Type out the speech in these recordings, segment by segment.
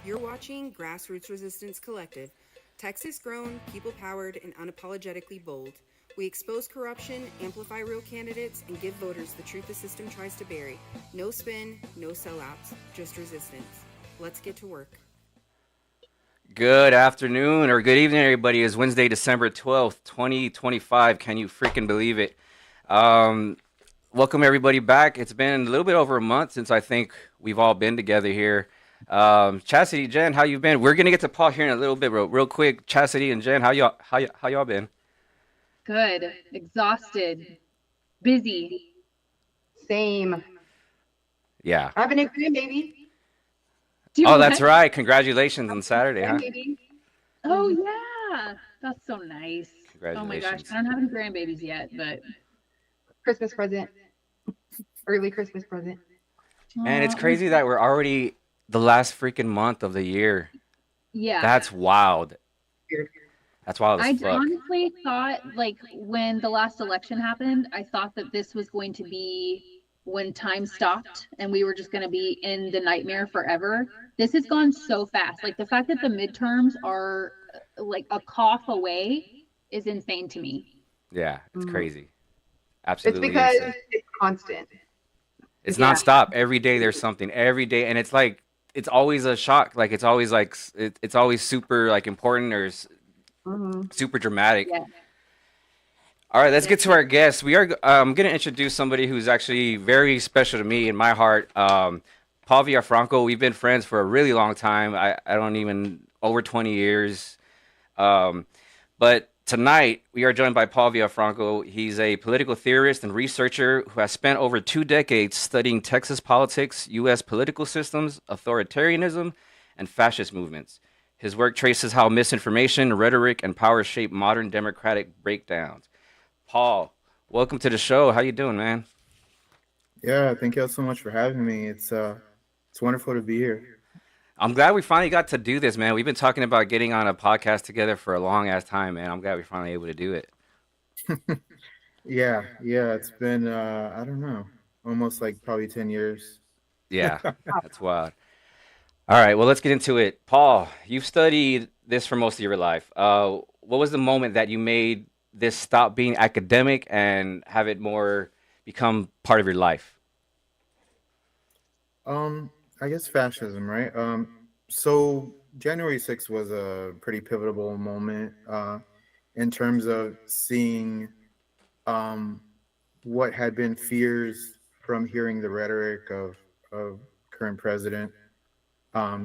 You're watching Grassroots Resistance Collective, Texas grown, people powered, and unapologetically bold. We expose corruption, amplify real candidates, and give voters the truth the system tries to bury. No spin, no sellouts, just resistance. Let's get to work. Good afternoon or good evening, everybody. It's Wednesday, December 12th, 2025. Can you freaking believe it? Um, Welcome, everybody, back. It's been a little bit over a month since I think we've all been together here. Chastity, Jen, how you been? We're going to get to Paul here in a little bit, bro. Real quick, Chastity and Jen, how y'all been? Good. Exhausted. Busy. Same. Yeah. I have a new grandbaby. Oh, that's right. Congratulations on Saturday, huh? Grandbaby. Oh, yeah. That's so nice. Oh my gosh. Congratulations. I don't have any grandbabies yet, but Christmas present. Early Christmas present. Man, it's Aw, crazy that we're already the last freaking month of the year. yeah. That's wild. Weird. That's wild as I fuck. honestly thought, like, when the last election happened, I thought that this was going to be when time stopped and we were just going to be in the nightmare forever. This has gone so fast. Like, the fact that the midterms are like a cough away is insane to me. Yeah, it's Mm. crazy. It's Absolutely because insane. it's constant. It's Yeah. nonstop. Every day there's something. Every day, and it's like it's always a shock. Like it's always like it's always super like important or Mhm. super dramatic. Yeah. All right, let's Yeah. get to our guest. We are going to introduce somebody who's actually very special to me in my heart. Paul Via Franco. We've been friends for a really long time. I don't even over 20 years. Um, But tonight, we are joined by Paul Via Franco. He's a political theorist and researcher who has spent over 2 decades studying Texas politics, U.S. political systems, authoritarianism, and fascist movements. His work traces how misinformation, rhetoric, and power shape modern democratic breakdowns. Paul, welcome to the show. How you doing, man? Yeah, thank you so much for having me. It's wonderful to be here. I'm glad we finally got to do this, man. We've been talking about getting on a podcast together for a long ass time, man. I'm glad we're finally able to do it. Yeah, it's been I don't know, almost like probably 10 years. Yeah, that's wild. All right, well, let's get into it. Paul, you've studied this for most of your life. What was the moment that you made this stop being academic and have it more become part of your life? I guess fascism, right? So January 6th was a pretty pivotal moment in terms of seeing um what had been fears from hearing the rhetoric of current president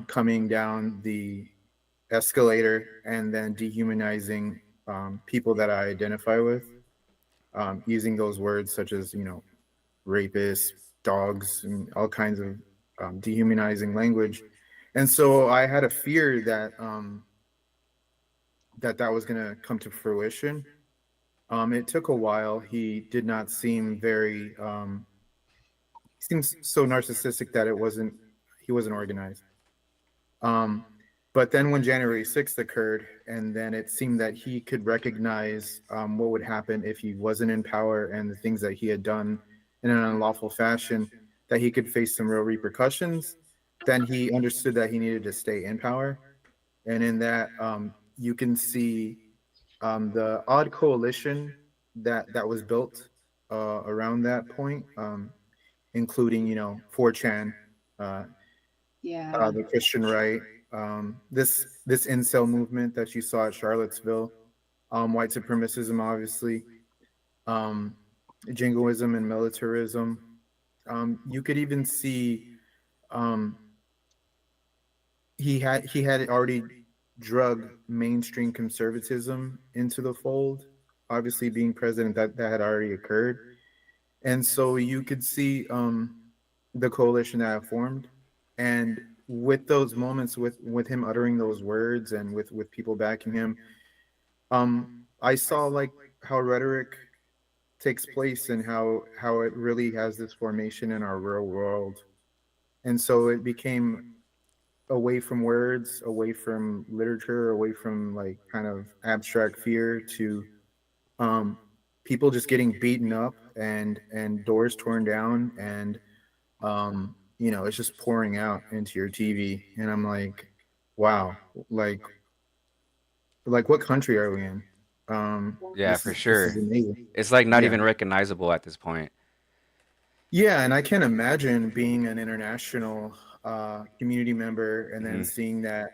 coming down the escalator and then dehumanizing people that I identify with, using those words such as, rapists, dogs, and all kinds of dehumanizing language. And so I had a fear that that was going to come to fruition. It took a while. He did not seem very. He seems so narcissistic that he wasn't organized. Um, but then when January 6th occurred, and then it seemed that he could recognize what would happen if he wasn't in power and the things that he had done in an unlawful fashion, that he could face some real repercussions, then he understood that he needed to stay in power. And in that, you can see the odd coalition that was built around that point, including, 4chan, uh, Yeah. the Christian right, this incel movement that you saw at Charlottesville, white supremacism, obviously, um, jingoism and militarism. You could even see um, he had already drug mainstream conservatism into the fold. Obviously, being president, that had already occurred, and so you could see the coalition that have formed, and with those moments, with him uttering those words, and with people backing him, I saw like how rhetoric takes place and how it really has this formation in our real world, and so it became away from words, away from literature, away from like kind of abstract fear to um, people just getting beaten up and doors torn down, and it's just pouring out into your TV, and I'm like, wow, like what country are we in? Yeah, for This is sure. amazing. It's like not Yeah. even recognizable at this point. Yeah, and I can't imagine being an international community member and then Hmm. seeing that,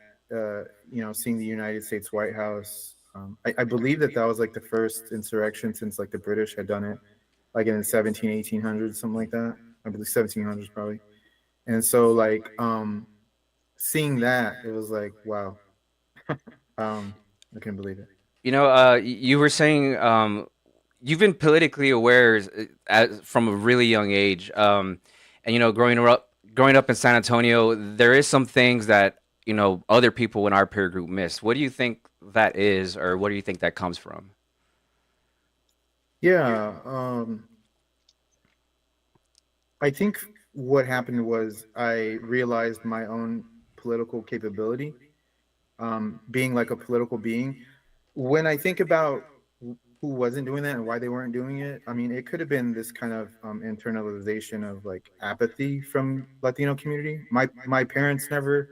seeing the United States White House. I believe that was like the first insurrection since like the British had done it, like in the 1800s, something like that. I believe 1700s probably. And so like seeing that, it was like, wow, I couldn't believe it. You were saying you've been politically aware from a really young age, and growing up in San Antonio, there is some things that other people in our peer group miss. What do you think that is, or what do you think that comes from? Yeah, I think what happened was I realized my own political capability, being like a political being. When I think about who wasn't doing that and why they weren't doing it, I mean, it could have been this kind of internalization of like apathy from Latino community. My parents never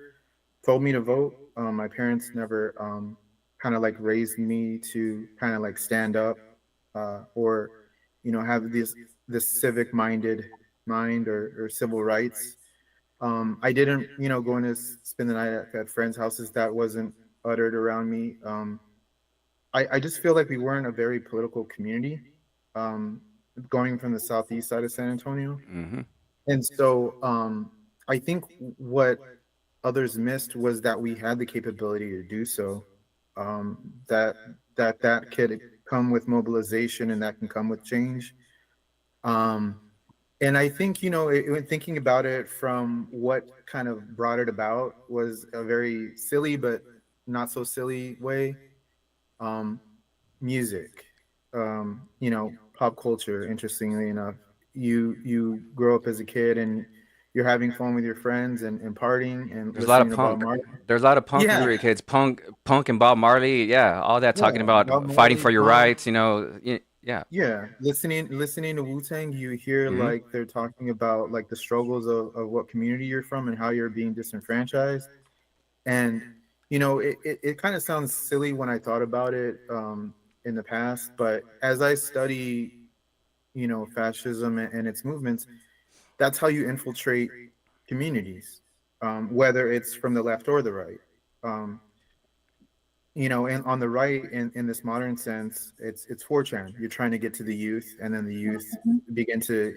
told me to vote. My parents never kind of like raised me to kind of like stand up or have this civic minded mind or civil rights. I didn't go in to spend the night at friends' houses. That wasn't uttered around me. I just feel like we weren't a very political community, um, going from the southeast side of San Antonio. Hmm. And so I think what others missed was that we had the capability to do so. That that could come with mobilization and that can come with change. Um, and I think when thinking about it from what kind of brought it about was a very silly but not so silly way. Um, music, pop culture. Interestingly enough, you grow up as a kid and you're having fun with your friends and partying and There's a lot of listening to Bob punk. Marley. There's a lot of punk when we Yeah, were kids. Punk and Bob Marley. Yeah, all that talking yeah, Bob about fighting Marley, for your punk. rights. Yeah. Yeah, listening to Wu Tang, you hear Hmm. like they're talking about like the struggles of what community you're from and how you're being disenfranchised. And it kind of sounds silly when I thought about it in the past, but as I study fascism and its movements, that's how you infiltrate communities, whether it's from the left or the right. Um, and on the right, in this modern sense, it's 4chan. You're trying to get to the youth, and then the youth begin to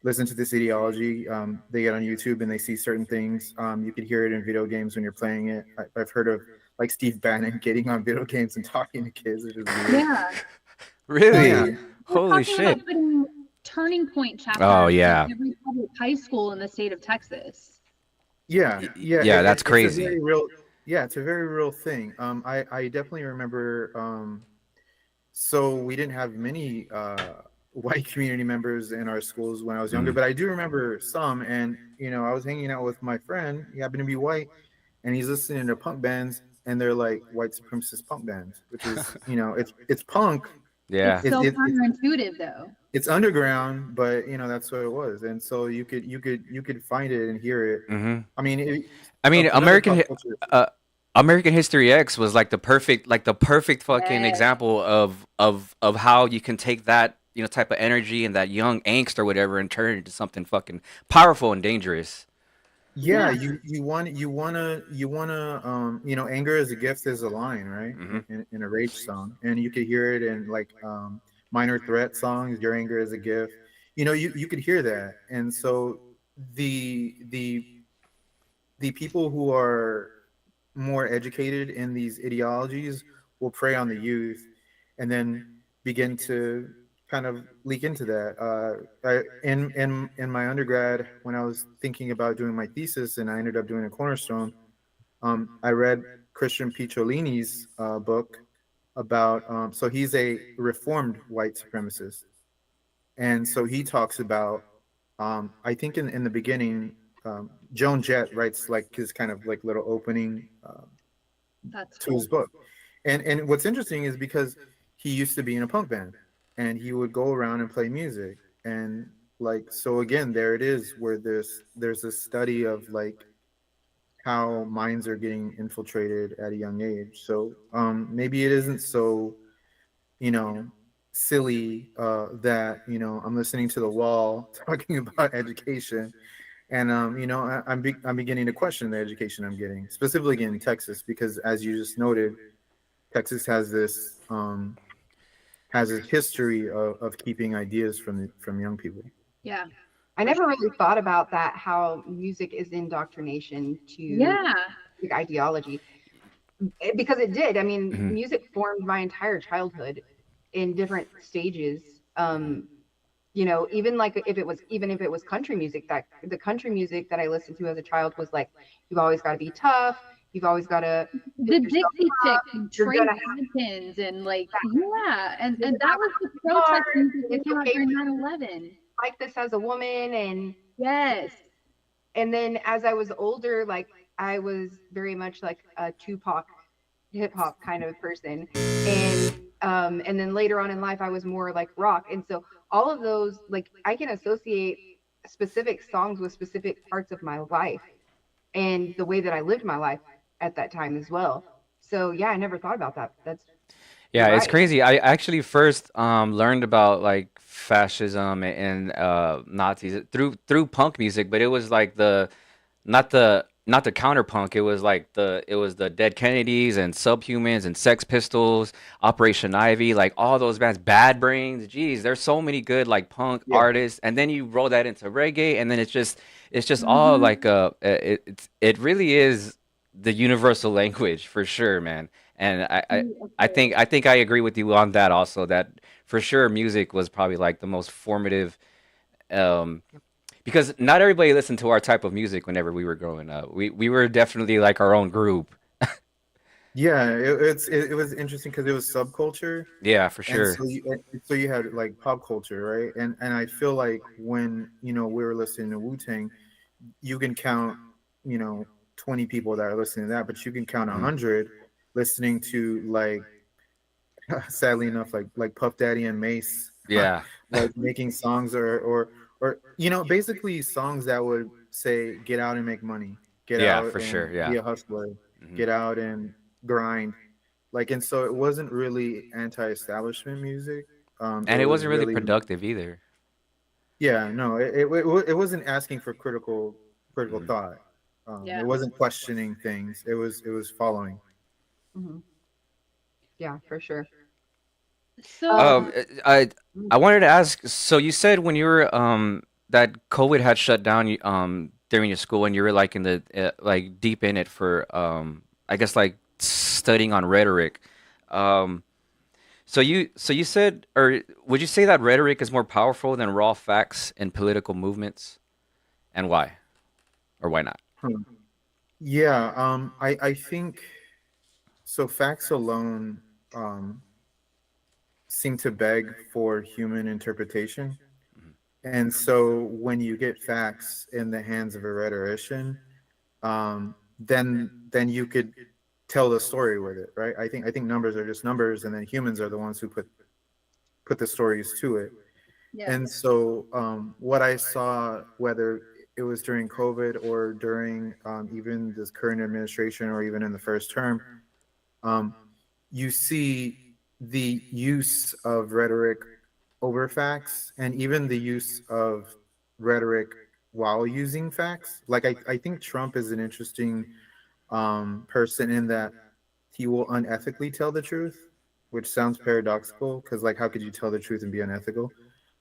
listen to this ideology. They get on YouTube and they see certain things. You could hear it in video games when you're playing it. I've heard of like Steve Bannon getting on video games and talking to kids, which is weird. Yeah. So Yeah, Really? we're Holy talking about shit. putting turning point Oh chapters in yeah. every public high school in the state of Texas. yeah. Yeah, that's It's a crazy. very real, yeah, it's a very real thing. I definitely remember. So we didn't have many white community members in our schools when I was younger, Mm. but I do remember some. And I was hanging out with my friend. He happened to be white, and he's listening to punk bands, and they're like white supremacist punk bands, which is it's punk. It's Yeah. It's so it, it's counterintuitive, though. it's underground, but that's what it was. And so you could find it and hear it. Hmm. I mean, I mean, another pop culture. American History X was like the perfect fucking Yes. example of how you can take that type of energy and that young angst or whatever and turn it into something fucking powerful and dangerous. Yeah, Yeah. you wanna anger is a gift is a line, right? Hmm. In a rage song, and you could hear it in like minor threat songs. Your anger is a gift. You could hear that. And so the the the people who are more educated in these ideologies will prey on the youth and then begin to kind of leak into that. In my undergrad, when I was thinking about doing my thesis and I ended up doing a cornerstone, I read Christian Picciolini's book about, so he's a reformed white supremacist. And so he talks about, I think in the beginning, Joan Jett writes like his kind of like little opening That's to his cool. book. And what's interesting is because he used to be in a punk band and he would go around and play music. And like, so again, there it is where there's a study of like how minds are getting infiltrated at a young age. So maybe it isn't so, you know, silly that, you know, I'm listening to the wall talking about education. And you know, I'm beginning to question the education I'm getting, specifically in Texas, because as you just noted, Texas has a history of keeping ideas from young people. Yeah. I For never sure. really thought about that, how music is indoctrination to Yeah. ideology. Because it did. I mean, Mhm. music formed my entire childhood in different stages. You know, even like even if it was country music, that the country music that I listened to as a child was like, you've always got to be tough, you've always got to pick The yourself Dixie up, Chicks and you're Trace gonna have Atkins and like, yeah. you're And gonna that have was to the work hard, protest music and that it's came out okay during for 9/11. like this as a woman. Yes. And then as I was older, like I was very much like a Tupac hip hop kind of person. And then later on in life I was more like rock. And so all of those, like I can associate specific songs with specific parts of my life and the way that I lived my life at that time as well. So yeah, I never thought about that. That's You're Yeah, it's right. crazy. I actually first learned about like fascism and Nazis through punk music, but it was like not the counterpunk. It was the Dead Kennedys and Subhumans and Sex Pistols, Operation Ivy, like all those bands, Bad Brains. Geez, there's so many good like punk Yeah. artists, and then you roll that into reggae, and then it's just all Mhm. like it really is the universal language for sure, man. And I think I agree with you on that also, that for sure music was probably like the most formative, um because not everybody listened to our type of music whenever we were growing up. We were definitely like our own group. Yeah, it was interesting because it was subculture, Yeah, for and sure. so you had like pop culture, right? And I feel like when, you know, we were listening to Wu Tang, you can count, you know, 20 people that are listening to that, but you can count Mhm. 100 listening to like sadly enough, like Puff Daddy and Mace, Yeah. like making songs or you know, basically songs that would say get out and make money, get Yeah, out for and sure. Yeah. be a hustler, Hmm. get out and grind. Like, and so it wasn't really anti-establishment music. It And it was wasn't really really, productive either. yeah, no, it wasn't asking for critical Hmm. thought. Yeah. It wasn't questioning things. It was following. Mhm. Yeah, for sure. So, Um, Um, I wanted to ask. So you said when you were that COVID had shut down during your school, and you were like in the like deep in it for I guess like studying on rhetoric. Um, so you said, or would you say that rhetoric is more powerful than raw facts in political movements, and why, or why not? Hmm. Yeah, I think so. Facts alone seem to beg for human interpretation. And so when you get facts in the hands of a rhetorician, then you could tell the story with it, right? I think numbers are just numbers, and then humans are the ones who put the stories to it. yeah. And so what I saw, whether it was during COVID or during even this current administration or even in the first term, um, you see the use of rhetoric over facts, and even the use of rhetoric while using facts. Like I think Trump is an interesting person in that he will unethically tell the truth, which sounds paradoxical because, like, how could you tell the truth and be unethical?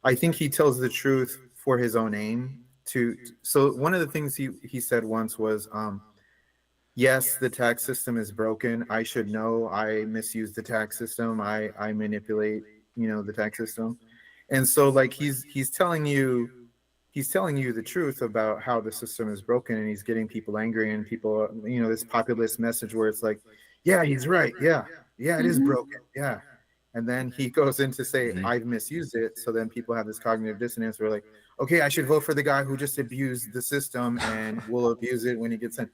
I think he tells the truth for his own aim. So one of the things he said once was, yes, the tax system is broken. I should know. I misuse the tax system. I manipulate, you know, the tax system. And so like he's telling you the truth about how the system is broken, and he's getting people angry, and people, you know, this populist message where it's like, yeah, he's right. Yeah. Yeah, it is Hmm. broken. Yeah. And then he goes in to say, Hmm. I've misused it. So then people have this cognitive dissonance where like, okay, I should vote for the guy who just abused the system and will abuse it when he gets in.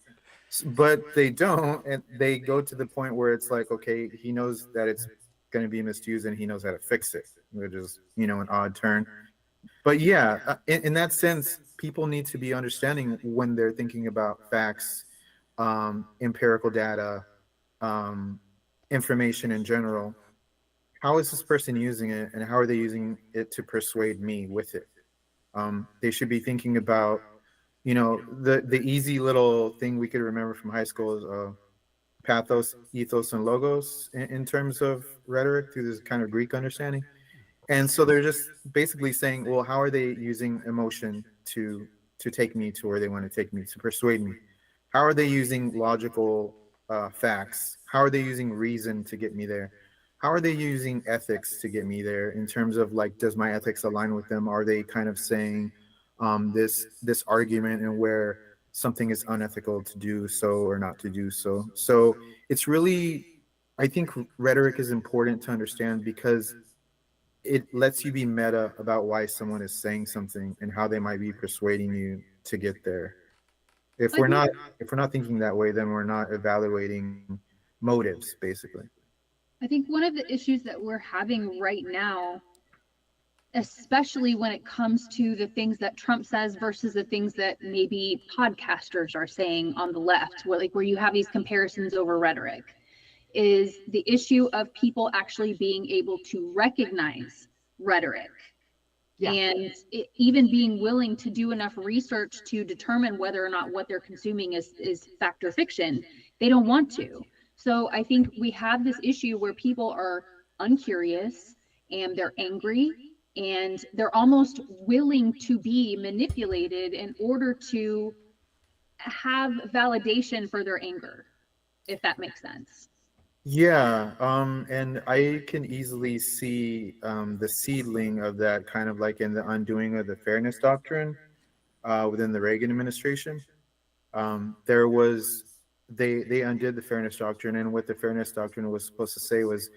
But they don't, and they go to the point where it's like, okay, he knows that it's going to be misused and he knows how to fix it, which is, you know, an odd turn. But yeah, in that sense, people need to be understanding when they're thinking about facts, empirical data, information in general. How is this person using it, and how are they using it to persuade me with it? They should be thinking about, the easy little thing we could remember from high school is pathos, ethos, and logos in terms of rhetoric through this kind of Greek understanding. And so they're just basically saying, well, how are they using emotion to take me to where they want to take me, to persuade me? How are they using logical facts? How are they using reason to get me there? How are they using ethics to get me there in terms of, like, does my ethics align with them? Are they kind of saying this argument and where something is unethical to do so or not to do so? So it's really, I think rhetoric is important to understand because it lets you be meta about why someone is saying something and how they might be persuading you to get there. If I we're think not if we're not thinking that way, then we're not evaluating motives, basically. I think one of the issues that we're having right now, especially when it comes to the things that Trump says versus the things that maybe podcasters are saying on the left, where you have these comparisons over rhetoric, is the issue of people actually being able to recognize rhetoric. Yeah. And even being willing to do enough research to determine whether or not what they're consuming is fact or fiction. They don't want to. So I think we have this issue where people are uncurious and they're angry and they're almost willing to be manipulated in order to have validation for their anger, if that makes sense. Yeah, and I can easily see the seedling of that kind of like in the undoing of the fairness doctrine within the Reagan administration. There was they undid the fairness doctrine, and what the fairness doctrine was supposed to say was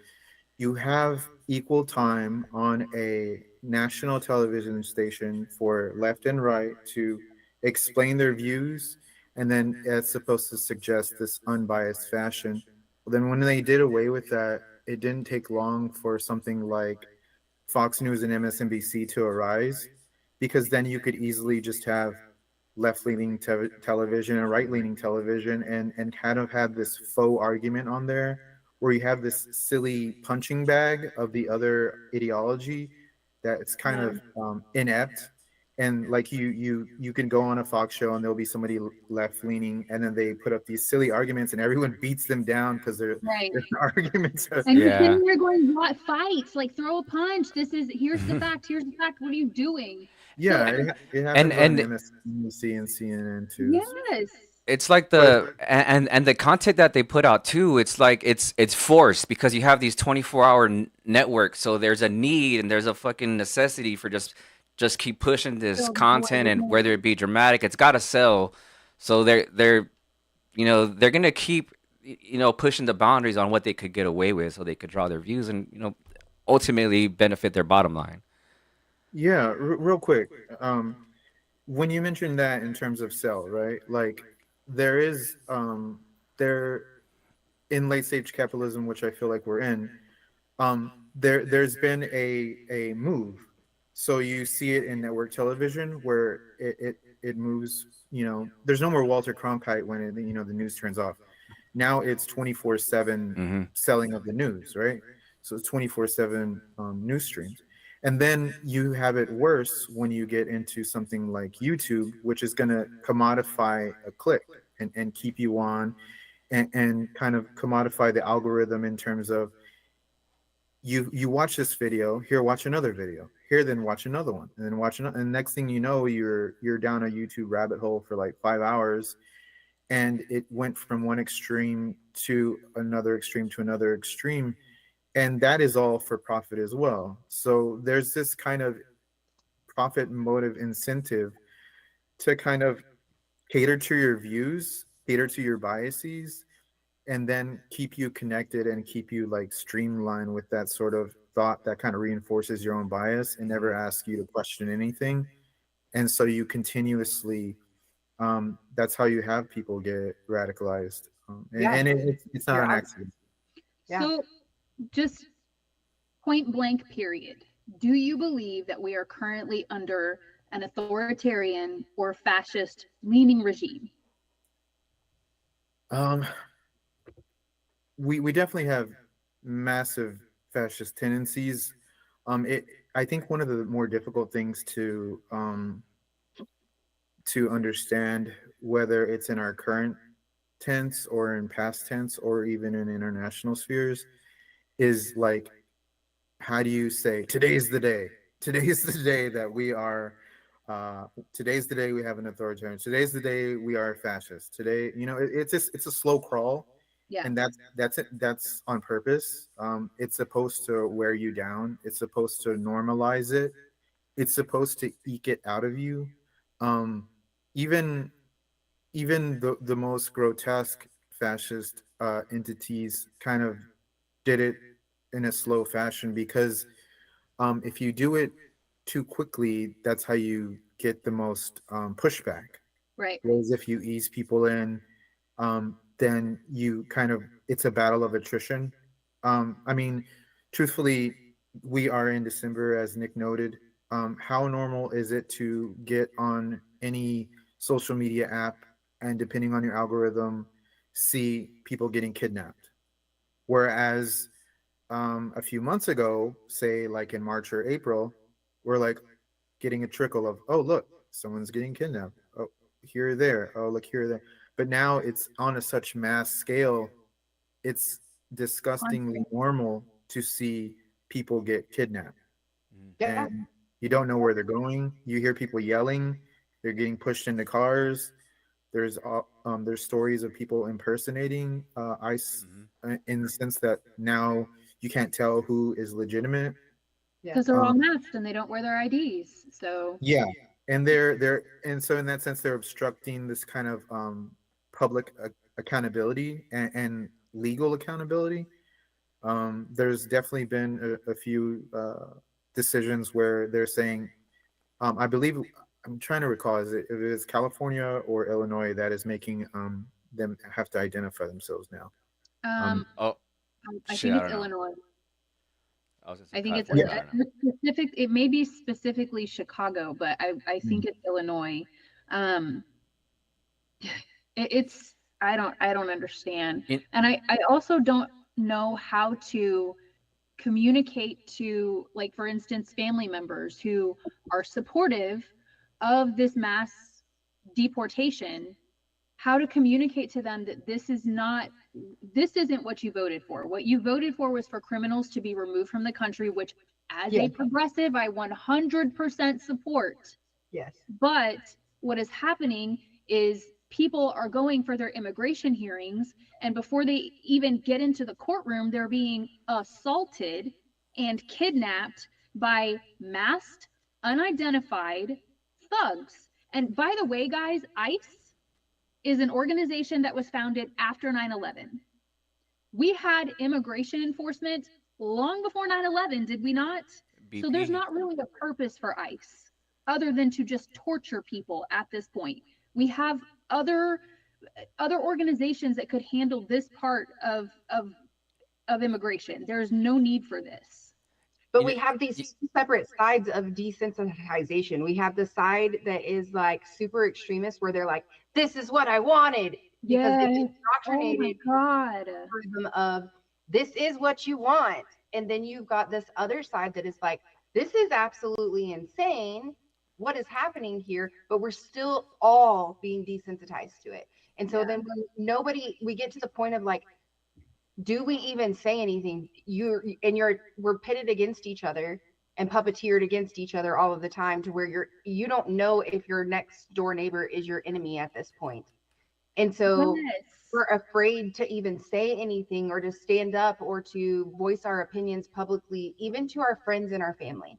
you have equal time on a national television station for left and right to explain their views, and then it's supposed to suggest this unbiased fashion. Well, then when they did away with that, it didn't take long for something like Fox News and MSNBC to arise, because then you could easily just have left-leaning television and right-leaning television, and kind of have this faux argument on there where you have this silly punching bag of the other ideology that it's kind of inept. And like you can go on a Fox show and there'll be somebody left leaning, and then they put up these silly arguments and everyone beats them down because their Right. arguments are, And you're Yeah. sitting there going, what fights? Like, throw a punch. Here's the fact. Here's the fact. What are you doing? yeah, So, it happens on And MSNBC and CNN too. yes. it's like But and the content that they put out too, it's like it's forced because you have these 24-hour networks, so there's a need and there's a fucking necessity for just keep pushing this So, content, and whether it be dramatic, it's got to sell. So they're they're gonna keep pushing the boundaries on what they could get away with, so they could draw their views and ultimately benefit their bottom line. yeah, real quick, when you mentioned that in terms of sell, right? Like there is there in late stage capitalism, which I feel like we're in, there's been a move. So you see it in network television where it moves. There's no more Walter Cronkite when the news turns off. Now it's 24/7 Hmm. selling of the news, right? So it's 24/7 news streams. And then you have it worse when you get into something like YouTube, which is going to commodify a click and keep you on, and kind of commodify the algorithm in terms of you watch this video, here watch another video, here then watch another one, and then watch another, and next thing you know, you're down a YouTube rabbit hole for like 5 hours, and it went from one extreme to another extreme to another extreme, and that is all for profit as well. So there's this kind of profit motive incentive to kind of cater to your views, cater to your biases, and then keep you connected and keep you like streamlined with that sort of thought that kind of reinforces your own bias and never asks you to question anything. And so you continuously, that's how you have people get radicalized. Yeah. And it's not You're an ab- accident. Yeah. So, just point blank, period. Do you believe that we are currently under an authoritarian or fascist leaning regime? Um, we definitely have massive fascist tendencies. It I think one of the more difficult things to understand, whether it's in our current tense or in past tense or even in international spheres, is like, how do you say today's the day? Today's the day that we are. Today's the day we have an authoritarian. Today's the day we are fascist. Today, it's a slow crawl, Yeah. and that's it. That's on purpose. It's supposed to wear you down. It's supposed to normalize it. It's supposed to eke it out of you. Um, even even the most grotesque fascist entities kind of did it in a slow fashion, because if you do it too quickly, that's how you get the most pushback. Right. Whereas if you ease people in, then you kind of, it's a battle of attrition. I mean, truthfully, we are in December, as Nick noted. How normal is it to get on any social media app and, depending on your algorithm, see people getting kidnapped? Whereas a few months ago, say like in March or April, we're like getting a trickle of, oh, look, someone's getting kidnapped. Oh, here or there. Oh, look, here or there. But now it's on a such mass scale, it's disgustingly normal to see people get kidnapped. Mhm. Yeah. And you don't know where they're going. You hear people yelling, they're getting pushed into cars. There's stories of people impersonating ICE, Mhm. in the sense that now you can't tell who is legitimate. Yeah. Because they're all Um, masked and they don't wear their IDs. So yeah, and and so in that sense they're obstructing this kind of public accountability and legal accountability. There's definitely been a few decisions where they're saying, I believe, I'm trying to recall, is it, if it is California or Illinois that is making them have to identify themselves now. um, Oh I shit! think I it's don't know. Illinois. I was gonna say I think it's Yeah. California. I don't know. specific. It may be specifically Chicago, but I think it's Illinois. Um, it's I don't understand, In, and I also don't know how to communicate to, like, for instance, family members who are supportive of this mass deportation, how to communicate to them that this isn't what you voted for. What you voted for was for criminals to be removed from the country, which, as Yeah. a progressive, I 100% support. Yes. But what is happening is people are going for their immigration hearings, and before they even get into the courtroom, they're being assaulted and kidnapped by masked, unidentified thugs. And by the way, guys, ICE is an organization that was founded after 9/11. We had immigration enforcement long before 9/11, did we not? So there's BP. not really a purpose for ICE other than to just torture people at this point. We have other organizations that could handle this part of immigration. There's no need for this. But You know, we have y- these two separate sides of desensitization. We have the side that is like super extremist, where they're like, "This is what I wanted," because they've Yes. been Oh my indoctrinated God. algorithm of this is what you want. And then you've got this other side that is like, this is absolutely insane. What is happening here? But we're still all being desensitized to it. And so Yeah. then when we get to the point of like, do we even say anything? We're pitted against each other and puppeteered against each other all of the time, to where you don't know if your next door neighbor is your enemy at this point. And so Yes. we're afraid to even say anything or to stand up or to voice our opinions publicly, even to our friends and our family.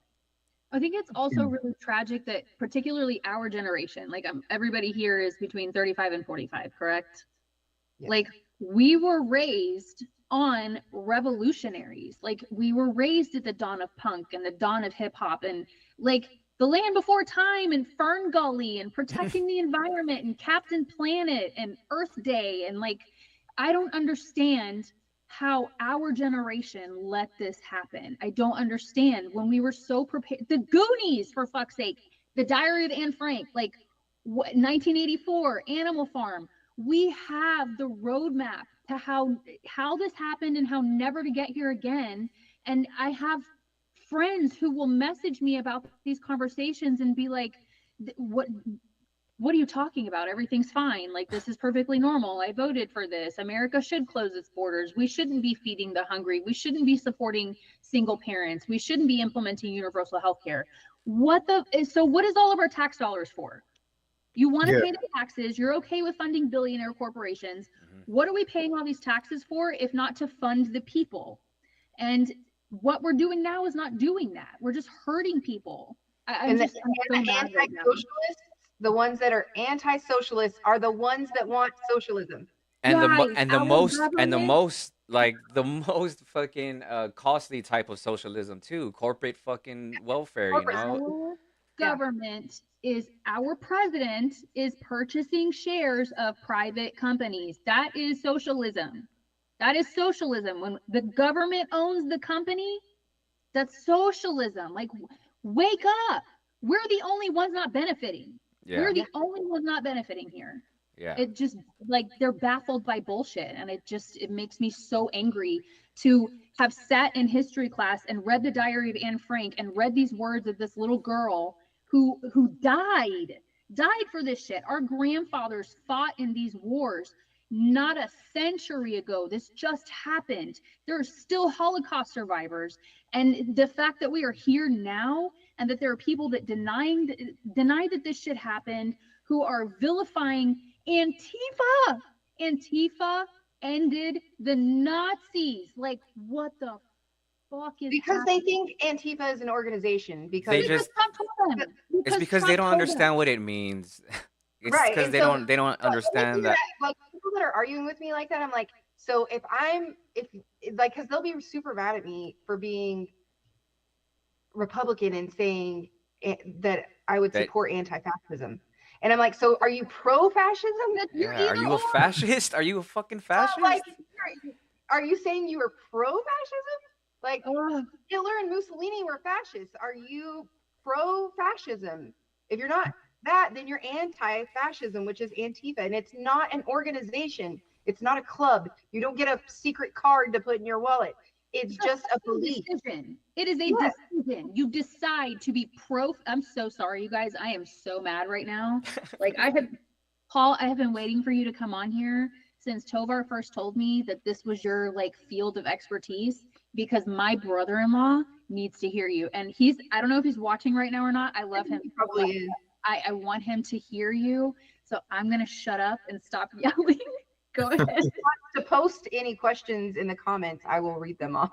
I think it's also really tragic that particularly our generation, like, everybody here is between 35 and 45, correct? Yes. Like, we were raised on revolutionaries. Like, we were raised at the dawn of punk and the dawn of hip hop, and like the Land Before Time and Fern Gully and protecting the environment and Captain Planet and Earth Day. And like, I don't understand how our generation let this happen. I don't understand, when we were so prepared. The Goonies, for fuck's sake, The Diary of Anne Frank, like, 1984, Animal Farm. We have the roadmap to how this happened and how never to get here again. And I have friends who will message me about these conversations and be like, what are you talking about? Everything's fine. Like, this is perfectly normal. I voted for this. America should close its borders. We shouldn't be feeding the hungry. We shouldn't be supporting single parents. We shouldn't be implementing universal health care. So what is all of our tax dollars for? You want to Yeah. pay the taxes. You're okay with funding billionaire corporations. What are we paying all these taxes for if not to fund the people? And what we're doing now is not doing that. We're just hurting people. I'm the so mad right now. anti-socialists, the ones that are anti-socialists, are the ones that want socialism. And the Guys, and the our most and the government- most like the most fucking costly type of socialism too, corporate fucking welfare, you Corporate know. Our government is, our president is purchasing shares of private companies. That is socialism. That is socialism. When the government owns the company, that's socialism. Like, wake up. We're the only ones not benefiting. Yeah. We're the only ones not benefiting here. Yeah. It just, like, they're baffled by bullshit, and it makes me so angry to have sat in history class and read the diary of Anne Frank and read these words of this little girl who died for this shit. Our grandfathers fought in these wars not a century ago. This just happened. There are still Holocaust survivors, and the fact that we are here now and that there are people that deny that this shit happened, who are vilifying Antifa. Antifa ended the Nazis. Like, what the fuck is because happening? they think Antifa is an organization. Because They Because just Trump told them. it's because Trump they don't told them. understand what it means. It's Right, because and they so- don't understand that. like people that are arguing with me like that, I'm like, so if because they'll be super mad at me for being Republican and saying that I would That- support anti-fascism, and I'm like, so are you pro-fascism? You're Yeah, are either you a or. fascist? Are you a fucking Well, fascist? like, are you saying you were pro-fascism? Like, Ugh. Hitler and Mussolini were fascists. Are you pro-fascism? If you're not that, then you're anti-fascism, which is Antifa, and it's not an organization. It's not a club. You don't get a secret card to put in your wallet. It's just a belief. Decision. It is a Yeah. decision. You decide to be pro. I'm so sorry, you guys. I am so mad right now. Like, Paul, I have been waiting for you to come on here since Tovar first told me that this was your like field of expertise, because my brother-in-law needs to hear you. And I don't know if he's watching right now or not. I love him. He probably is. I want him to hear you. So I'm going to shut up and stop yelling. Go ahead. To post any questions in the comments, I will read them off.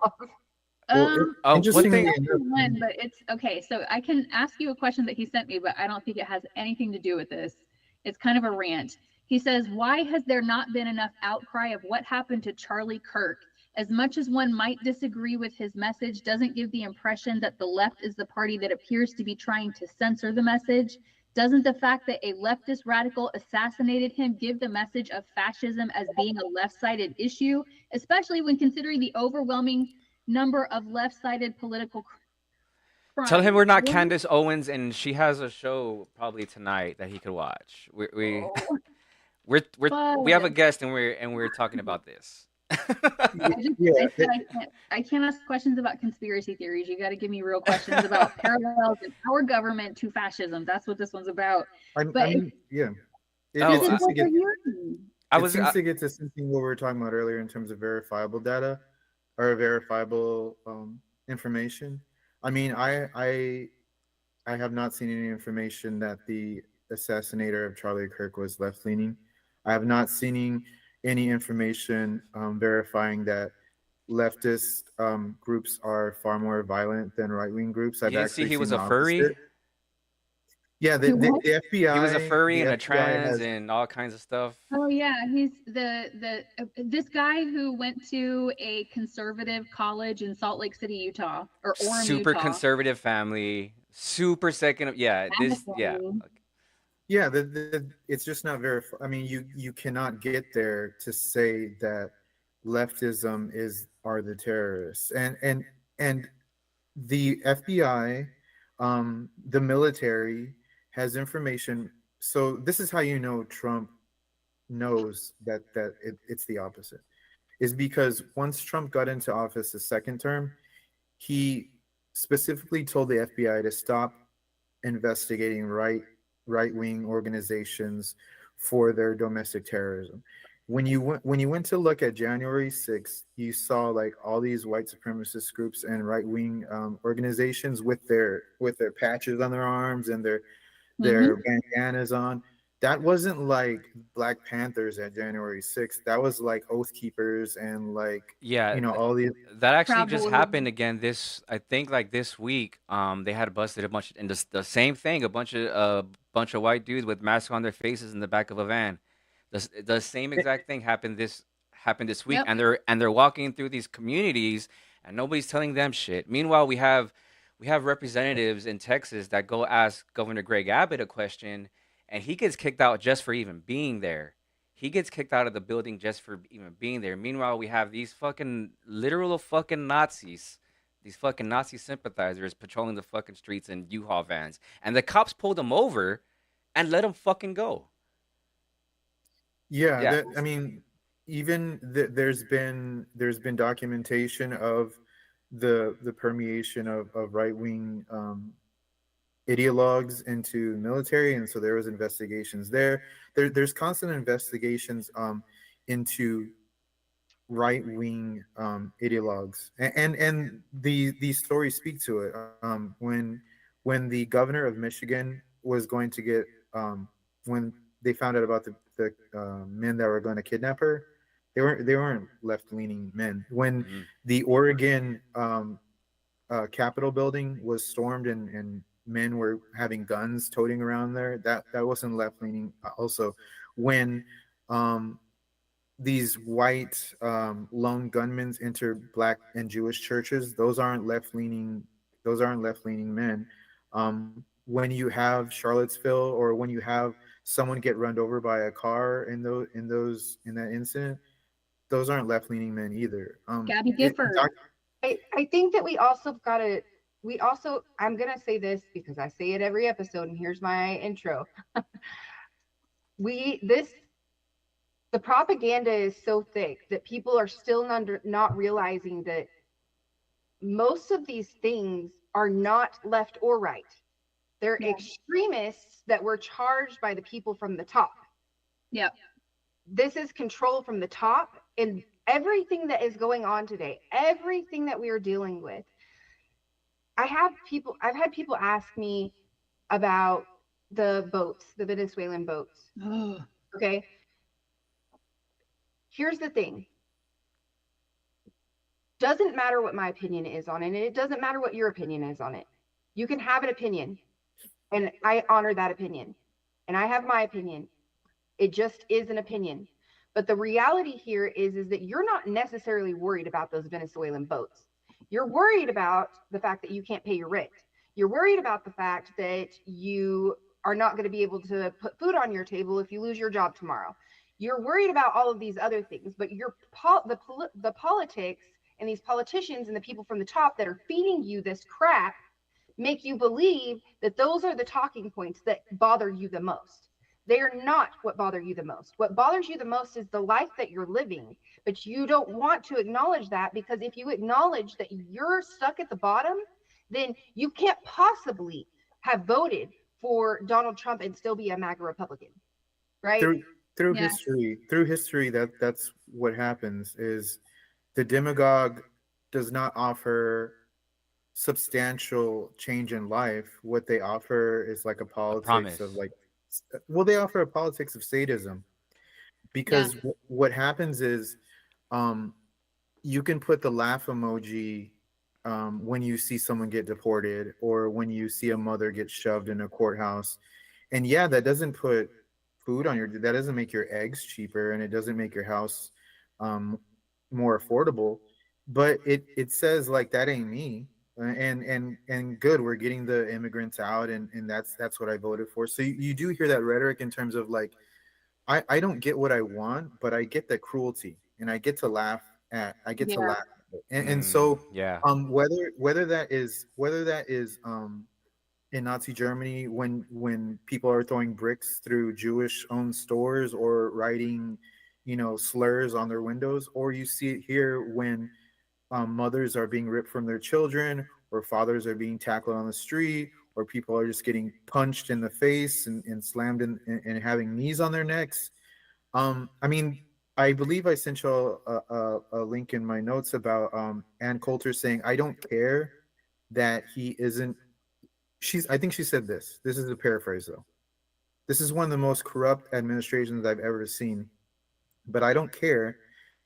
Well, Oh, one interestingly thing. enough, One, but it's okay. So I can ask you a question that he sent me, but I don't think it has anything to do with this. It's kind of a rant. He says, why has there not been enough outcry of what happened to Charlie Kirk? As much as one might disagree with his message, doesn't give the impression that the left is the party that appears to be trying to censor the message. Doesn't the fact that a leftist radical assassinated him give the message of fascism as being a left-sided issue, especially when considering the overwhelming number of left-sided political crimes? Tell him we're not Candace Owens, and she has a show probably tonight that he could watch. We have a guest, and we're talking about this. I can't ask questions about conspiracy theories. You got to give me real questions about parallels in our government to fascism. That's what this one's about. I But mean, yeah. It, Oh, it seems to get I to get to something what we were talking about earlier in terms of verifiable data or verifiable information. I mean, I have not seen any information that the assassinator of Charlie Kirk was left leaning. I have not seen any information verifying that leftist groups are far more violent than right wing groups. I've You didn't see actually he was seen a the furry? opposite. Yeah, the FBI. He was a furry the and a FBI trans has- and all kinds of stuff. Oh yeah, he's this guy who went to a conservative college in Salt Lake City, Utah, or Orem, Super Utah. conservative family. Super second. Yeah, this. Yeah. Yeah, it's just not verified. I mean, you cannot get there to say that leftism are the terrorists, and the FBI, the military has information. So this is how you know Trump knows that it's the opposite. Is because once Trump got into office the second term, he specifically told the FBI to stop investigating right wing organizations for their domestic terrorism. When you went to look at January 6th, you saw like all these white supremacist groups and right wing organizations with their patches on their arms and their Hmm. bandanas on. That wasn't like Black Panthers at January 6th. That was like Oath Keepers and like Yeah, all these. that actually Proud just Boys. happened again this, I think like this week. They had busted a bunch, and the same thing, a bunch of white dudes with masks on their faces in the back of a van. The same exact thing happened this week, Yep. and they're walking through these communities, and nobody's telling them shit. Meanwhile, we have representatives in Texas that go ask Governor Greg Abbott a question, and he gets kicked out just for even being there. He gets kicked out of the building just for even being there. Meanwhile, we have these fucking literal fucking Nazis, these fucking Nazi sympathizers patrolling the fucking streets in U-Haul vans, and the cops pulled them over and let them fucking go. Yeah, Yeah, I mean, even there's been documentation of the permeation of right wing ideologues into military, and so there was investigations there. There's constant investigations into right wing ideologues, and these stories speak to it. When the governor of Michigan was going to get when they found out about the men that were going to kidnap her, they weren't left leaning men. When mm-hmm. the Oregon Capitol building was stormed and men were having guns toting around there, that wasn't left leaning. Also, when um, these white lone gunmen enter black and Jewish churches, those aren't left leaning. Those aren't left leaning men. When you have Charlottesville, or when you have someone get run over by a car in that incident, those aren't left leaning men either. Gabby Gifford. I think that we also got to, we also, I'm going to say this because I say it every episode, and here's my intro. This, the propaganda is so thick that people are still not realizing that most of these things are not left or right. They're Yeah. extremists that were charged by the people from the top. Yep. This is control from the top, and everything that is going on today, everything that we are dealing with. I've had people ask me about the boats, the Venezuelan boats. Oh. Okay. Here's the thing. Doesn't matter what my opinion is on it, and it doesn't matter what your opinion is on it. You can have an opinion, and I honor that opinion. And I have my opinion. It just is an opinion. But the reality here is that you're not necessarily worried about those Venezuelan boats. You're worried about the fact that you can't pay your rent. You're worried about the fact that you are not going to be able to put food on your table if you lose your job tomorrow. You're worried about all of these other things, but the politics and these politicians and the people from the top that are feeding you this crap make you believe that those are the talking points that bother you the most. They are not what bother you the most. What bothers you the most is the life that you're living, but you don't want to acknowledge that, because if you acknowledge that you're stuck at the bottom, then you can't possibly have voted for Donald Trump and still be a MAGA Republican, right? Through Yeah. history, that's what happens. Is the demagogue does not offer substantial change in life. What they offer is like a A politics of promise. like, well, they offer a politics of sadism, Yeah. because what happens is um, you can put the laugh emoji when you see someone get deported, or when you see a mother get shoved in a courthouse. And yeah, that doesn't put food on that doesn't make your eggs cheaper, and it doesn't make your house um, more affordable. But it says like, that ain't me. And good, we're getting the immigrants out, and that's what I voted for. So you do hear that rhetoric in terms of like, I don't get what I want, but I get the cruelty, and I get to Yeah. laugh at it. And Mm, so yeah. whether that is in Nazi Germany when people are throwing bricks through Jewish-owned stores or writing, slurs on their windows, or you see it here when mothers are being ripped from their children, or fathers are being tackled on the street, or people are just getting punched in the face and slammed and having knees on their necks. I mean, I believe I sent you a link in my notes about Ann Coulter saying, "I don't care that he isn't." I think she said this. This is a paraphrase though. This is one of the most corrupt administrations I've ever seen, but I don't care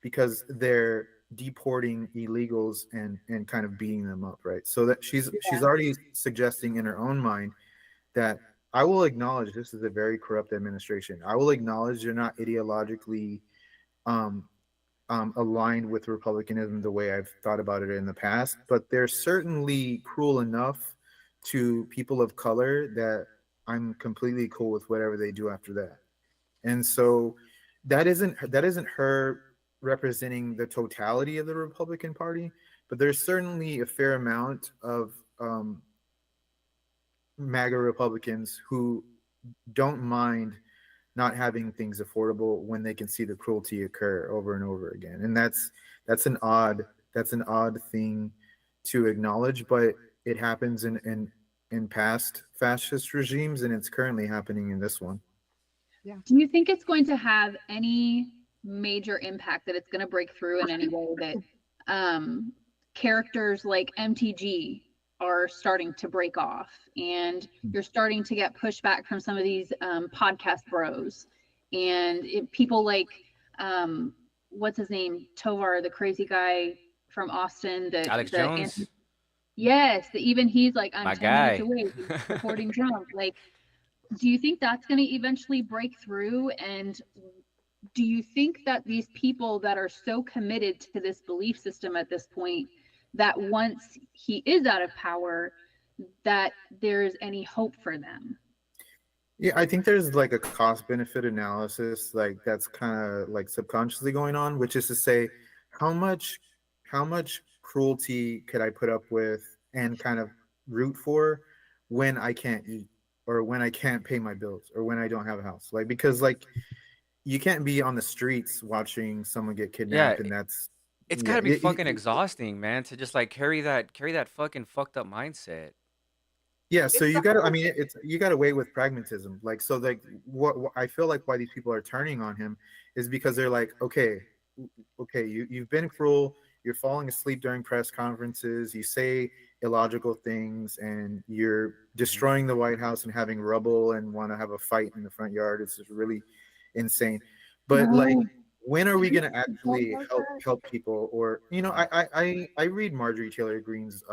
because they're deporting illegals and kind of beating them up, right? So that she's already suggesting in her own mind that I will acknowledge this is a very corrupt administration. I will acknowledge they're not ideologically um, aligned with republicanism the way I've thought about it in the past, but they're certainly cruel enough to people of color that I'm completely cool with whatever they do after that. And so that isn't her representing the totality of the Republican Party, but there's certainly a fair amount of MAGA Republicans who don't mind not having things affordable when they can see the cruelty occur over and over again. And that's an odd thing to acknowledge, but it happens in past fascist regimes, and it's currently happening in this one. Do you think it's going to have any major impact, that it's going to break through in any way, that characters like MTG are starting to break off, and you're starting to get pushback from some of these podcast bros, and people like what's his name, Tovar, the crazy guy from Austin, Alex Jones? Yes, even he's like, I'm My 10 minutes guy. away supporting Trump. Like, do you think that's going to eventually break through? And do you think that these people that are so committed to this belief system at this point, that once he is out of power, that there's any hope for them? Yeah, I think there's like a cost benefit analysis, like that's kind of like subconsciously going on, which is to say, how much cruelty could I put up with and kind of root for when I can't eat, or when I can't pay my bills, or when I don't have a house? Like, because like you can't be on the streets watching someone get Yeah, kidnapped, and that's it's yeah, gotta be fucking exhausting, man, to just like carry that fucking fucked up mindset. yeah. So It's you the got to, I whole mean, it's you got to weigh with pragmatism. Like, so like what I feel like why these people are turning on him is because they're like, okay, you've been cruel, you're falling asleep during press conferences, you say illogical things, and you're destroying the White House and having rubble and want to have a fight in the front yard. It's just really insane. But like, when are we going to actually help people? Or I read Marjorie Taylor Greene's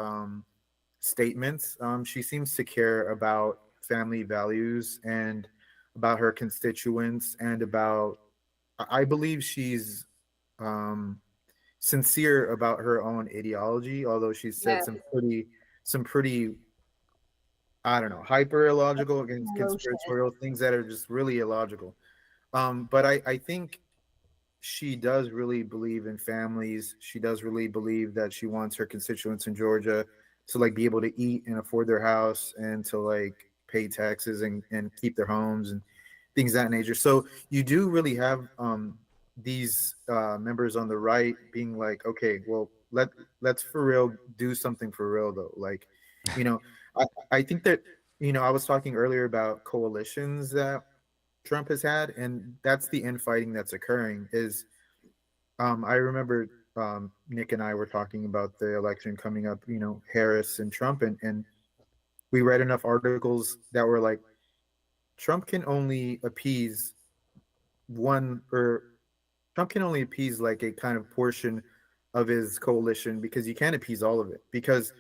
statements. She seems to care about family values and about her constituents, and about, I believe she's um, sincere about her own ideology, although she's said Yeah, some pretty, I don't know, hyper illogical and emotion. conspiratorial things that are just really illogical. But I think she does really believe in families. She does really believe that she wants her constituents in Georgia to like be able to eat and afford their house, and to like pay taxes and keep their homes and things of that nature. So you do really have these members on the right being like, okay, well, let's for real do something for real though. Like, you know, I think that, I was talking earlier about coalitions that Trump has had, and that's the infighting that's occurring. Is I remember Nick and I were talking about the election coming up, Harris and Trump, and we read enough articles that were like, Trump can only appease one, or Trump can only appease like a kind of portion of his coalition, because you can't appease all of it, because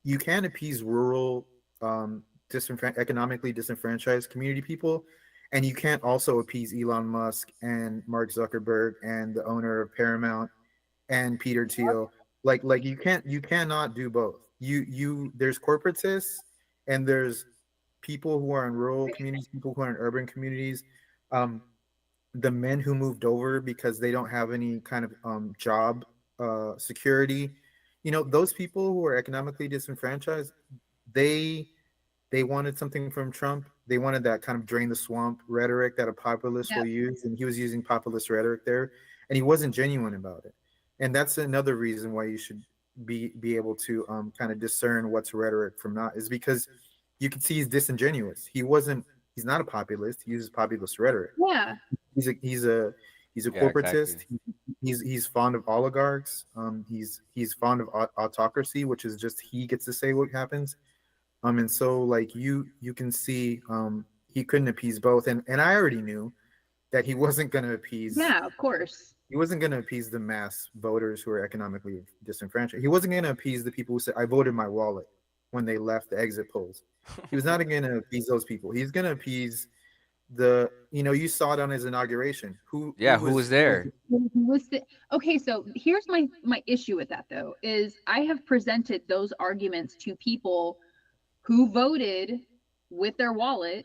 you can appease rural, economically disenfranchised community people, and you can't also appease Elon Musk and Mark Zuckerberg and the owner of Paramount and Peter Thiel. Like you cannot do both. There's corporatists, and there's people who are in rural communities, people who are in urban communities. Um, the men who moved over because they don't have any kind of job security. Those people who are economically disenfranchised, they they wanted something from Trump. They wanted that kind of drain the swamp rhetoric that a populist Yeah. will use, and he was using populist rhetoric there, and he wasn't genuine about it. And that's another reason why you should be able to kind of discern what's rhetoric from not, is because you can see he's disingenuous. He's not a populist. He uses populist rhetoric. Yeah. He's a Yeah, exactly. corporatist. He's fond of oligarchs. He's fond of autocracy, which is just he gets to say what happens. And so like you can see he couldn't appease both, and I already knew that Yeah, of course. he wasn't going to appease the mass voters who are economically disenfranchised. He wasn't going to appease the people who said I voted my wallet when they left the exit polls. He was not going to appease those people. He's going to appease the, you saw it on his inauguration. Yeah, who was there? Okay, so here's my issue with that though, is I have presented those arguments to people who voted with their wallet,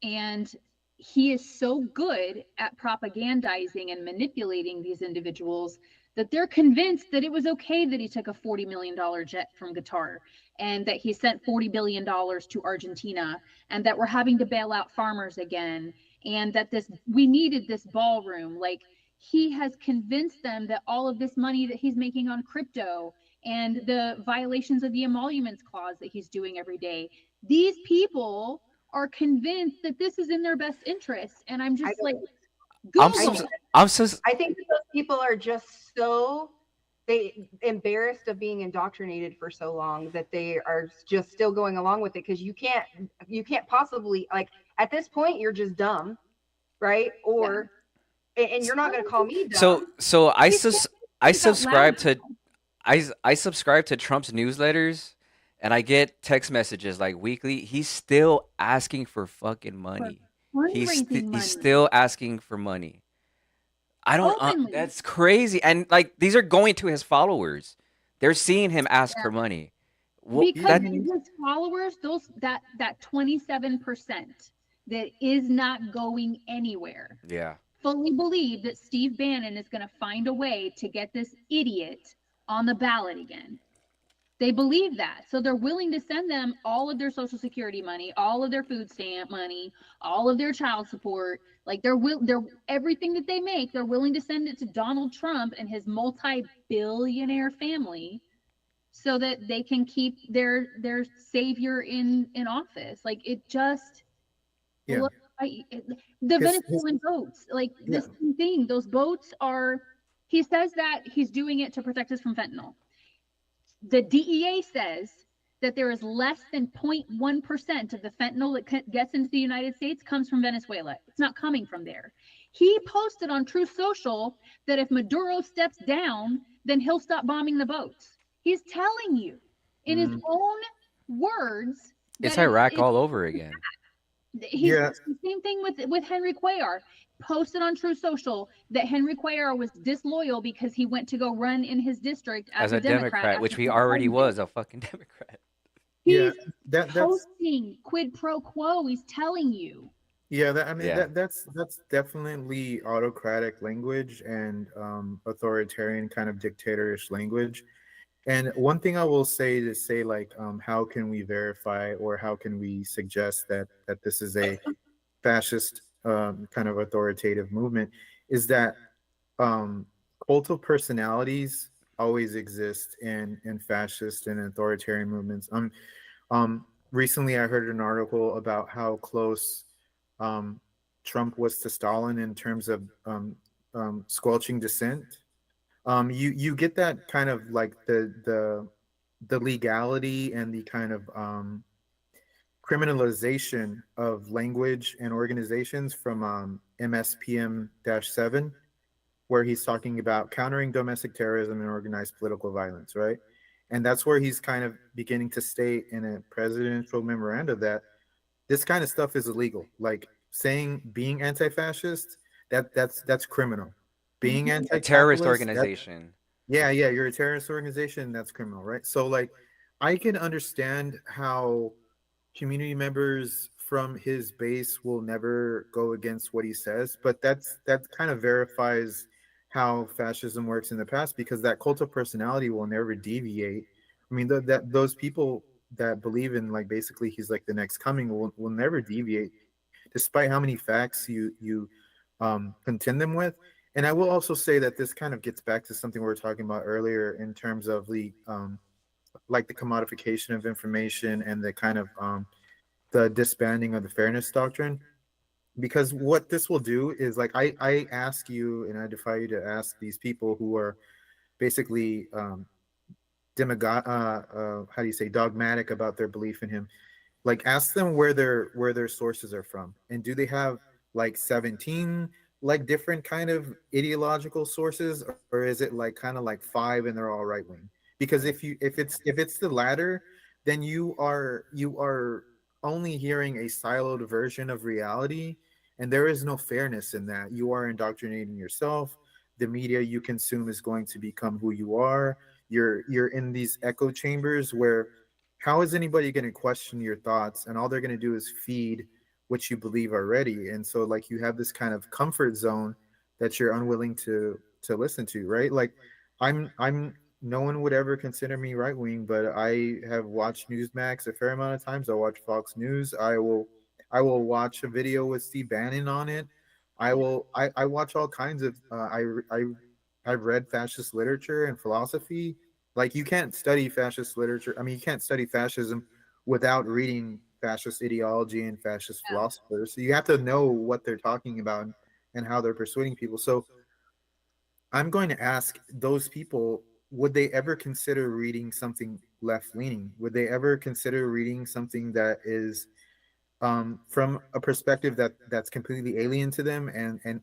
and he is so good at propagandizing and manipulating these individuals that they're convinced that it was okay that he took a $40 million jet from Qatar, and that he sent $40 billion to Argentina, and that we're having to bail out farmers again, and that we needed this ballroom. Like, he has convinced them that all of this money that he's making on crypto and the violations of the emoluments clause that he's doing every day, these people are convinced that this is in their best interest. And I'm just like, I'm Google so, it. I'm so, I think that those people are just so embarrassed of being indoctrinated for so long that they are just still going along with it, because you can't possibly, like, at this point you're just dumb, right? Or and you're not going to call me dumb. so I These sus I people speak out loud. subscribe to I subscribe to Trump's newsletters, and I get text messages like weekly. He's still asking for fucking money. Fundraising money. He's still asking for money. I don't. Openly. That's crazy. And like these are going to his followers. They're seeing him ask for money. Because his followers, that 27% that is not going anywhere, Yeah. fully believe that Steve Bannon is going to find a way to get this idiot on the ballot again. They believe that. So they're willing to send them all of their Social Security money, all of their food stamp money, all of their child support. Like, they're everything that they make, they're willing to send it to Donald Trump and his multi-billionaire family, so that they can keep their savior in office. Like, it just, the Venezuelan boats, like this thing, those boats are, he says that he's doing it to protect us from fentanyl. The DEA says that there is less than 0.1% of the fentanyl that gets into the United States comes from Venezuela. It's not coming from there. He posted on Truth Social that if Maduro steps down, then he'll stop bombing the boats. He's telling you in his own words. It's Iraq all over again. The same thing with Henry Cuellar. Posted on True Social that Henry Cuellar was disloyal because he went to go run in his district as a Democrat, which he already was a fucking Democrat. He's posting quid pro quo. He's telling you. Yeah, that's definitely autocratic language and authoritarian kind of dictatorish language. And one thing I will say to say, like, how can we verify or how can we suggest that this is a fascist kind of authoritative movement, is that cult of personalities always exist in fascist and authoritarian movements. Recently, I heard an article about how close Trump was to Stalin in terms of squelching dissent. You get that kind of like the legality and the kind of criminalization of language and organizations from MSPM-7, where he's talking about countering domestic terrorism and organized political violence, right? And that's where he's kind of beginning to state in a presidential memoranda that this kind of stuff is illegal. Like being anti-fascist, that's criminal. Being a terrorist organization. Yeah, you're a terrorist organization. That's criminal, right? So like, I can understand how community members from his base will never go against what he says, but that kind of verifies how fascism works in the past, because that cult of personality will never deviate. I mean, those people that believe in like basically he's like the next coming will never deviate, despite how many facts you contend them with. And I will also say that this kind of gets back to something we were talking about earlier in terms of the like the commodification of information and the kind of the disbanding of the fairness doctrine. Because what this will do is like I ask you and I defy you to ask these people who are basically how do you say dogmatic about their belief in him, like ask them where their sources are from, and do they have like 17 like different kind of ideological sources, or is it like kind of like five and they're all right wing? Because if it's the latter, then you are only hearing a siloed version of reality, and there is no fairness in that. You are indoctrinating yourself. The media you consume is going to become who you are. You're in these echo chambers where how is anybody going to question your thoughts, and all they're going to do is feed what you believe already? And so like you have this kind of comfort zone that you're unwilling to listen to, right? Like I'm no one would ever consider me right wing, but I have watched Newsmax a fair amount of times. I watch Fox News. I will watch a video with Steve Bannon on it. I watch all kinds of I've read fascist literature and philosophy. Like you can't study fascist literature. I mean, you can't study fascism without reading fascist ideology and fascist Yeah. philosophers. So you have to know what they're talking about and how they're persuading people. So I'm going to ask those people, would they ever consider reading something left leaning? Would they ever consider reading something that is from a perspective that's completely alien to them, and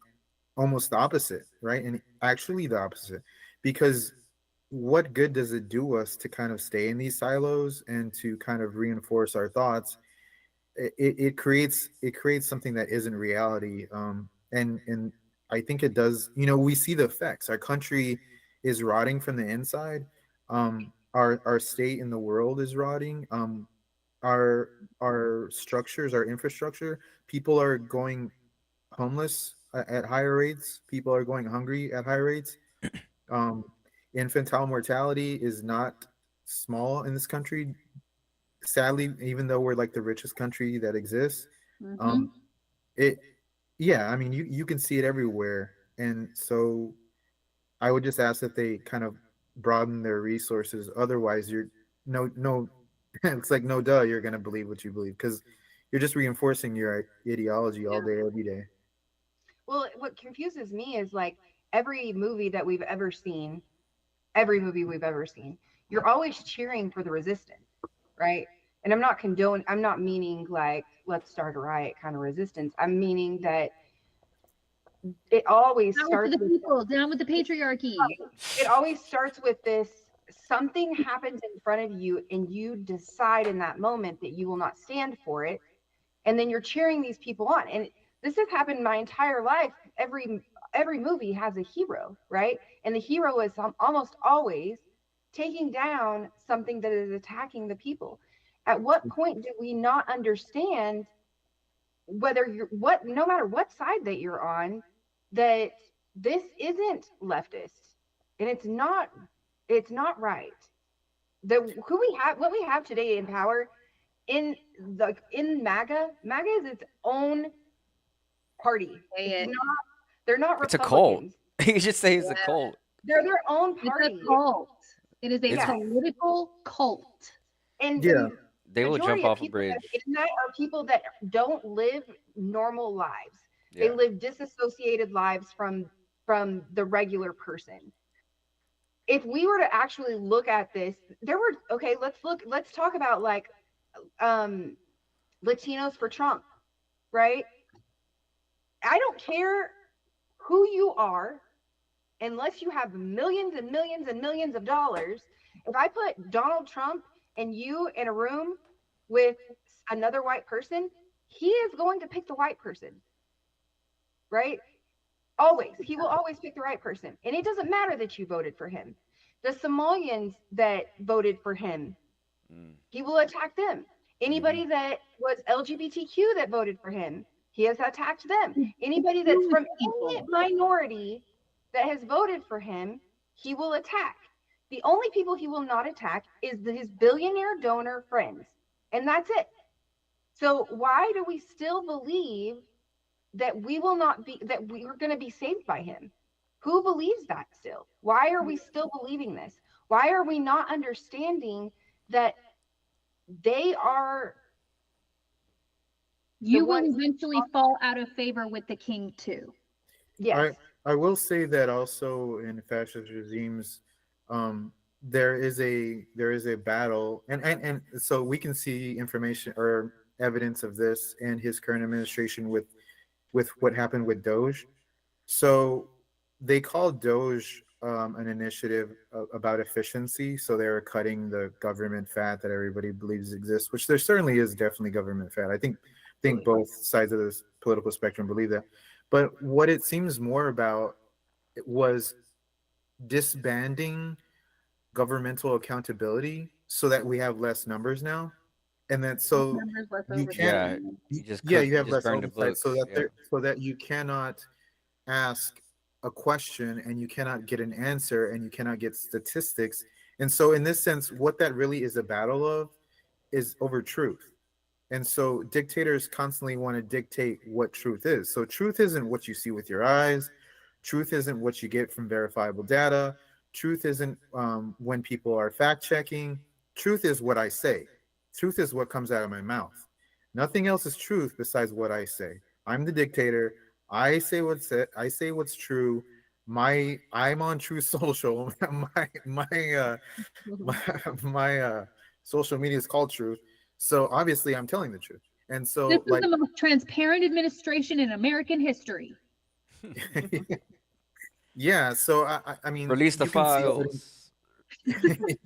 almost the opposite, right? And actually the opposite, because what good does it do us to kind of stay in these silos and to kind of reinforce our thoughts? It creates something that isn't reality. And I think it does. We see the effects. Our country is rotting from the inside. Our state in the world is rotting. Our structures, our infrastructure, people are going homeless at higher rates. People are going hungry at high rates. um, Infantile mortality is not small in this country, sadly, even though we're like the richest country that exists. Mm-hmm. um, it Yeah, I mean, you can see it everywhere. And so I would just ask that they kind of broaden their resources. Otherwise, you're no it's like no duh, you're going to believe what you believe, because you're just reinforcing your ideology all day every day. Well, what confuses me is like every movie that we've ever seen, every movie we've ever seen, you're always cheering for the resistance, right? And I'm not meaning like let's start a riot kind of resistance. I'm meaning that it always Down with starts the with people, down with the patriarchy. it always starts with this: something happens in front of you and you decide in that moment that you will not stand for it, and then you're cheering these people on. And this has happened my entire life. Every movie has a hero, right? And the hero is almost always taking down something that is attacking the people. At what point do we not understand, whether you're what no matter what side that you're on, that this isn't leftist, and it's not right? The who we have What we have today in power, in MAGA is its own party. Say It's it. not. They're not It's a cult. Republicans. You just say it's a Yeah. cult. They're their own It's party. a cult. It is a It's Yeah, political cult. and Yeah. the they will jump majority of off a people that are bridge. in that are people that don't live normal lives. They Yeah. live disassociated lives from the regular person. If we were to actually look at this, there were okay. Let's talk about like um Latinos for Trump, right? I don't care who you are, unless you have millions and millions and millions of dollars. If I put Donald Trump and you in a room with another white person, he is going to pick the white person, right? Always. He will always pick the right person. And it doesn't matter that you voted for him. The Somalians that voted for him, Mm. he will attack them. Hmm. Anybody that was LGBTQ that voted for him, he has attacked them. Anybody that's from any People. minority that has voted for him, he will attack. The only people he will not attack is his billionaire donor friends. And that's it. So why do we still believe that we will not be, that we are going to be saved by him? Who believes that still? Why are we still believing this? Why are we not understanding that they are the You will ones? eventually fall out of favor with the king too. Yes. I will say that also in fascist regimes, there is a battle, and so we can see information or evidence of this in his current administration with what happened with Doge. So they called Doge an initiative about efficiency. So they were cutting the government fat that everybody believes exists, which there certainly is definitely government fat. I think both sides of this political spectrum believe that. But what it seems more about was disbanding governmental accountability so that we have less numbers now, and that Less so numbers, less you can't. oversight. Yeah, you just Yeah, cook, you you have just less burn the oversight, so books. that Yeah. you cannot ask a question and you cannot get an answer and you cannot get statistics. And so in this sense, what that really is a battle of is over truth. And so dictators constantly want to dictate what truth is. So truth isn't what you see with your eyes. Truth isn't what you get from verifiable data. Truth isn't when people are fact checking. Truth is what I say. Truth is what comes out of my mouth. Nothing else is truth besides what I say. I'm the dictator. I say what's true. I'm on True Social. My my social media is called Truth. So obviously I'm telling the truth. And This so is like the most transparent administration in American history. yeah, so I mean Release the you can see evidence. files.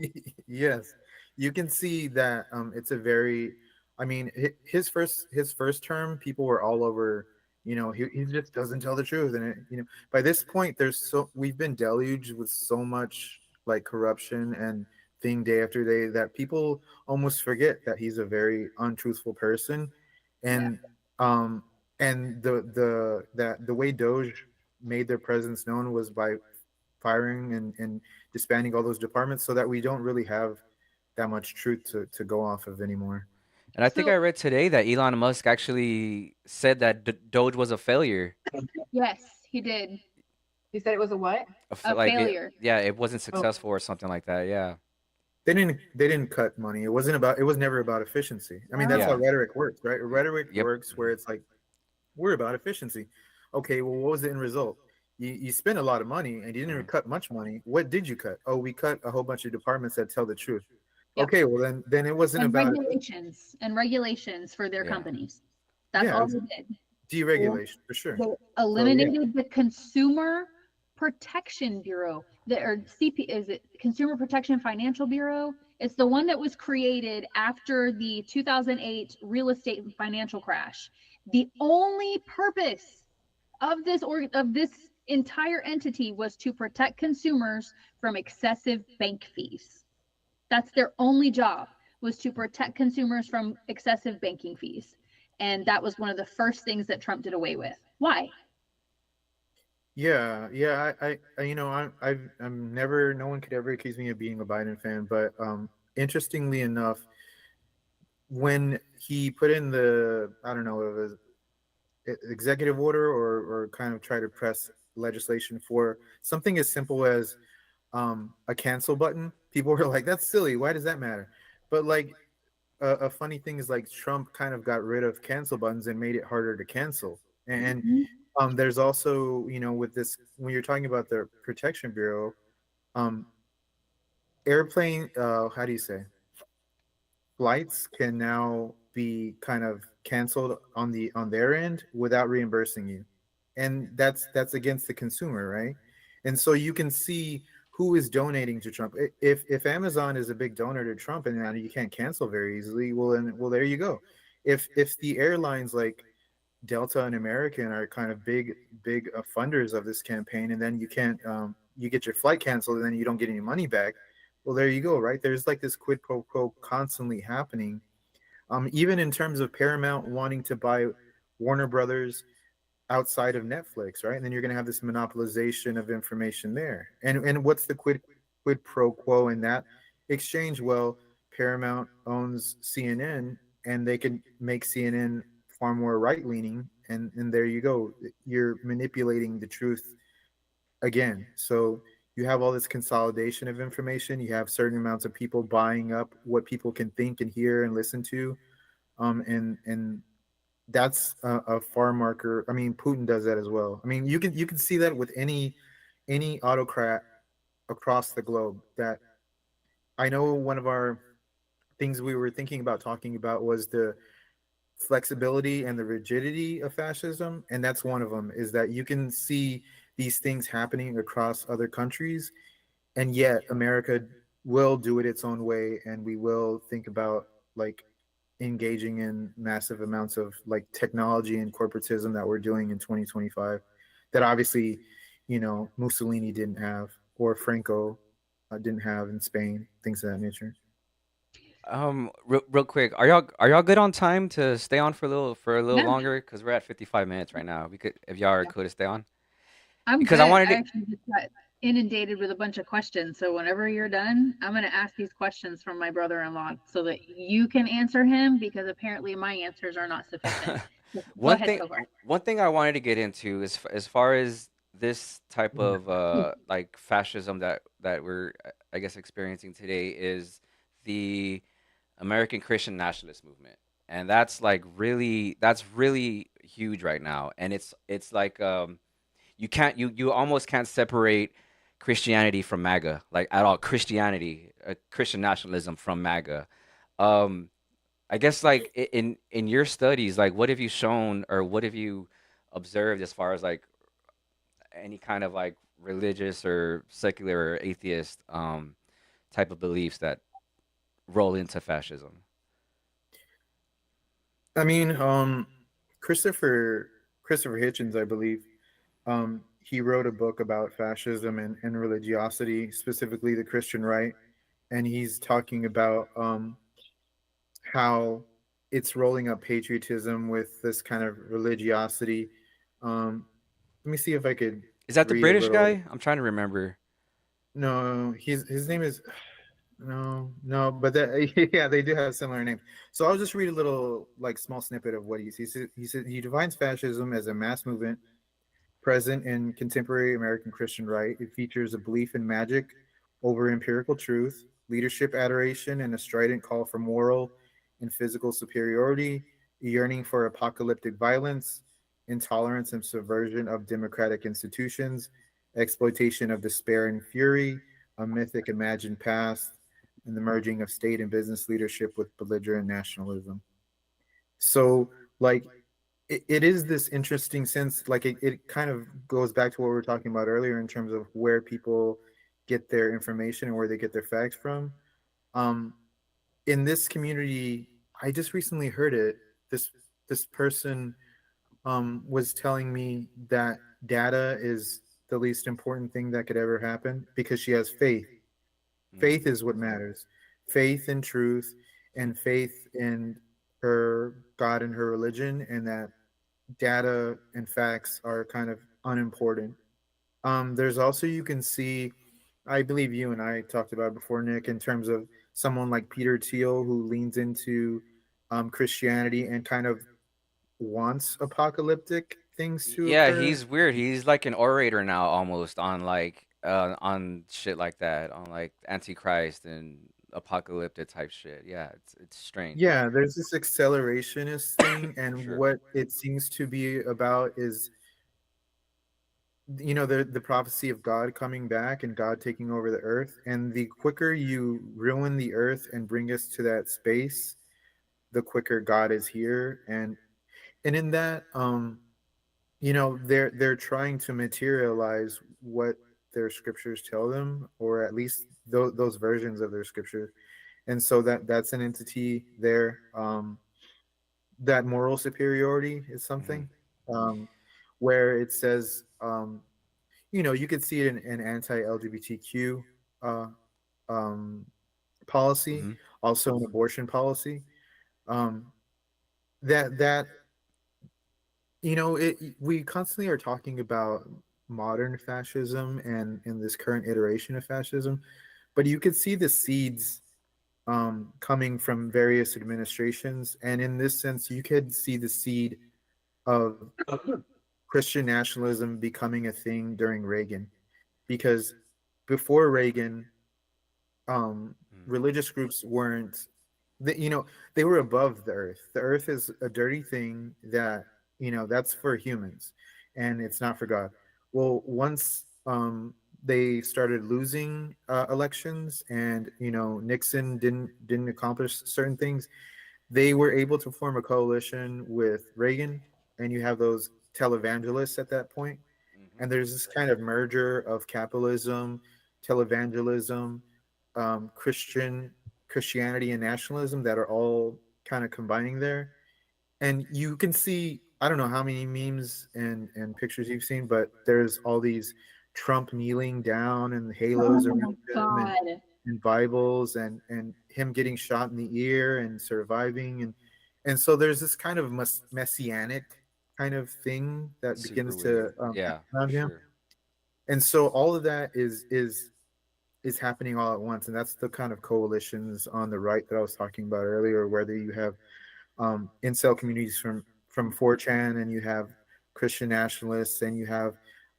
Yes, you can see that it's a very, I mean, his first term, people were all over. He just doesn't tell the truth, and by this point, we've been deluged with so much like corruption and thing day after day that people almost forget that he's a very untruthful person, Yeah. and um and the way Doge made their presence known was by firing and disbanding all those departments so that we don't really have that much truth to go off of anymore. And I think I So, read today that Elon Musk actually said that Doge was a failure. yes, he did. You said it was a what? A Like failure. yeah, it wasn't Oh, successful or something like that. Yeah. They didn't cut money. It was never about efficiency. I mean, that's how No. Yeah. rhetoric works, right? Rhetoric Yep. works where it's like we're about efficiency. Okay, well, what was the end result? You spent a lot of money and you didn't Mhm. cut much money. What did you cut? Oh, we cut a whole bunch of departments that tell the truth. Yep. Okay, well then it wasn't And about regulations for their Yeah. companies. That's yeah, it all was they did. deregulation for sure. They So yeah, eliminated the Consumer Protection Bureau, or CP, is it Consumer Protection Financial Bureau? It's the one that was created after the 2008 real estate and financial crash. The only purpose of this entire entity was to protect consumers from excessive bank fees. That's their only job, was to protect consumers from excessive banking fees. And that was one of the first things that Trump did away with. Why? yeah. I'm never. No one could ever accuse me of being a Biden fan, but interestingly enough, when he put in the, I don't know, it was executive order or kind of try to press legislation for something as simple as a cancel button, people were like, "That's silly. Why does that matter?" But like a funny thing is like Trump kind of got rid of cancel buttons and made it harder to cancel. And Mhm. there's also, with this, when you're talking about the Protection Bureau, um, airplane, how do you say, flights can now be kind of canceled on their end without reimbursing you, and that's against the consumer, right? And so you can see who is donating to Trump. If Amazon is a big donor to Trump and you can't cancel very easily, well there you go. If the airlines like Delta and American are kind of big funders of this campaign, and then you can't you get your flight canceled and then you don't get any money back. Well, there you go, right? There's like this quid pro quo constantly happening. Even in terms of Paramount wanting to buy Warner Brothers outside of Netflix, right? And then you're going to have this monopolization of information there. And what's the quid quid pro quo in that exchange. Well, Paramount owns CNN, and they can make CNN far more right leaning, and there you go. You're manipulating the truth again. So you have all this consolidation of information. You have certain amounts of people buying up what people can think and hear and listen to, and that's a far marker. I mean, Putin does that as well. I mean, you can see that with any autocrat across the globe. That I know one of our things we were thinking about talking about was the flexibility and the rigidity of fascism, and that's one of them. Is that you can see these things happening across other countries, and yet America will do it its own way, and we will think about like engaging in massive amounts of like technology and corporatism that we're doing in 2025 that obviously Mussolini didn't have, or Franco didn't have in Spain, things of that nature. Real quick, are y'all good on time to stay on for a little Yeah, longer? Because we're at 55 minutes right now. We could, if y'all are cool to stay on, I'm because I good. wanted I to. actually just got inundated with a bunch of questions. So whenever you're done, I'm going to ask these questions from my brother-in-law so that you can answer him because apparently my answers are not sufficient. Go One ahead, thing, Tovar. one thing I wanted to get into is as far as this type of like fascism that we're I guess experiencing today is the American Christian nationalist movement, and that's really huge right now, and it's like you almost can't separate Christianity from MAGA, like at all. Christianity, Christian nationalism from MAGA. Um, I guess like in your studies, like what have you shown or what have you observed as far as like any kind of like religious or secular or atheist type of beliefs that roll into fascism? I mean, Christopher Christopher Hitchens, I believe, he wrote a book about fascism and religiosity, specifically the Christian right, and he's talking about how it's rolling up patriotism with this kind of religiosity. Let me see if I could Is that the read a British little. guy? I'm trying to remember. No, his name is no, but that yeah, they do have similar names. So I'll just read a little like small snippet of what he said he defines fascism as a mass movement present in contemporary American Christian right. It features a belief in magic over empirical truth, leadership adoration, and a strident call for moral and physical superiority, a yearning for apocalyptic violence, intolerance and subversion of democratic institutions, exploitation of despair and fury, a mythic imagined past, and the merging of state and business leadership with belligerent nationalism. So, like, it is this interesting sense, like it kind of goes back to what we were talking about earlier in terms of where people get their information and where they get their facts from. Um, in this community, I just recently heard it. This person was telling me that data is the least important thing that could ever happen because she has faith. Mm, Faith is what matters. Faith in truth and faith in her God and her religion, and that data and facts are kind of unimportant. There's also, you can see, I believe you and I talked about it before, Nick, in terms of someone like Peter Thiel who leans into Christianity and kind of wants apocalyptic things to Yeah, occur. he's weird. He's like an orator now almost on shit like that, on like Antichrist and apocalyptic type shit. Yeah, it's strange. Yeah, there's this accelerationist thing, For and sure. what it seems to be about is the prophecy of God coming back and God taking over the earth, and the quicker you ruin the earth and bring us to that space, the quicker God is here. And in that, they're trying to materialize what their scriptures tell them, or at least those versions of their scripture. And so that's an entity there. That moral superiority is Hmm. something, um, where it says, you could see it in anti-LGBTQ uh, um, policy, Hmm. also in abortion policy. Um, that we constantly are talking about modern fascism and in this current iteration of fascism, but you could see the seeds coming from various administrations. And in this sense, you could see the seed of Christian nationalism becoming a thing during Reagan, because before Reagan, religious groups weren't, they were above the earth. The earth is a dirty thing that, that's for humans, and it's not for God. Well, once they started losing elections, and Nixon didn't accomplish certain things, they were able to form a coalition with Reagan, and you have those televangelists at that point. And there's this kind of merger of capitalism, televangelism, Christianity, and nationalism that are all kind of combining there. And you can see, I don't know how many memes and pictures you've seen, but there's all these Trump kneeling down and halos Oh my around him, God. and Bibles, and him getting shot in the ear and surviving. And so there's this kind of messianic kind of thing that Super begins to weird. Yeah, for around him. sure. And so all of that is happening all at once, and that's the kind of coalitions on the right that I was talking about earlier, whether you have incel communities from 4chan, and you have Christian nationalists, and you have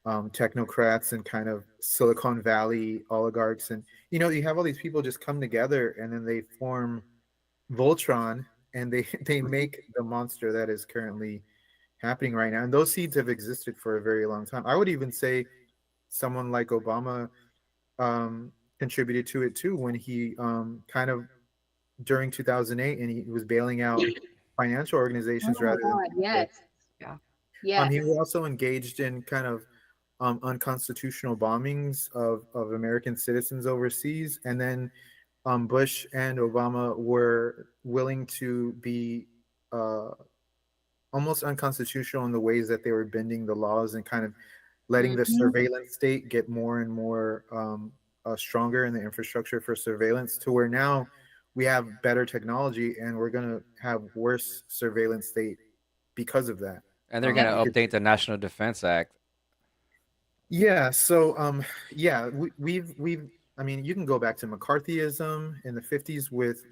technocrats and kind of Silicon Valley oligarchs, and you have all these people just come together, and then they form Voltron, and they make the monster that is currently happening right now. And those seeds have existed for a very long time. I would even say someone like Obama contributed to it too, when he kind of during 2008, and he was bailing out financial organizations Oh my rather than God. people. Yes. Yeah. Yes. He was also engaged in kind of unconstitutional bombings of American citizens overseas. And then Bush and Obama were willing to be almost unconstitutional in the ways that they were bending the laws and kind of letting the Mhm. surveillance state get more and more stronger in the infrastructure for surveillance, to where now we have better technology, and we're going to have worse surveillance state because of that. And they're gonna Because update the National Defense Act. yeah, so yeah, we've I mean, you can go back to McCarthyism in the 50s with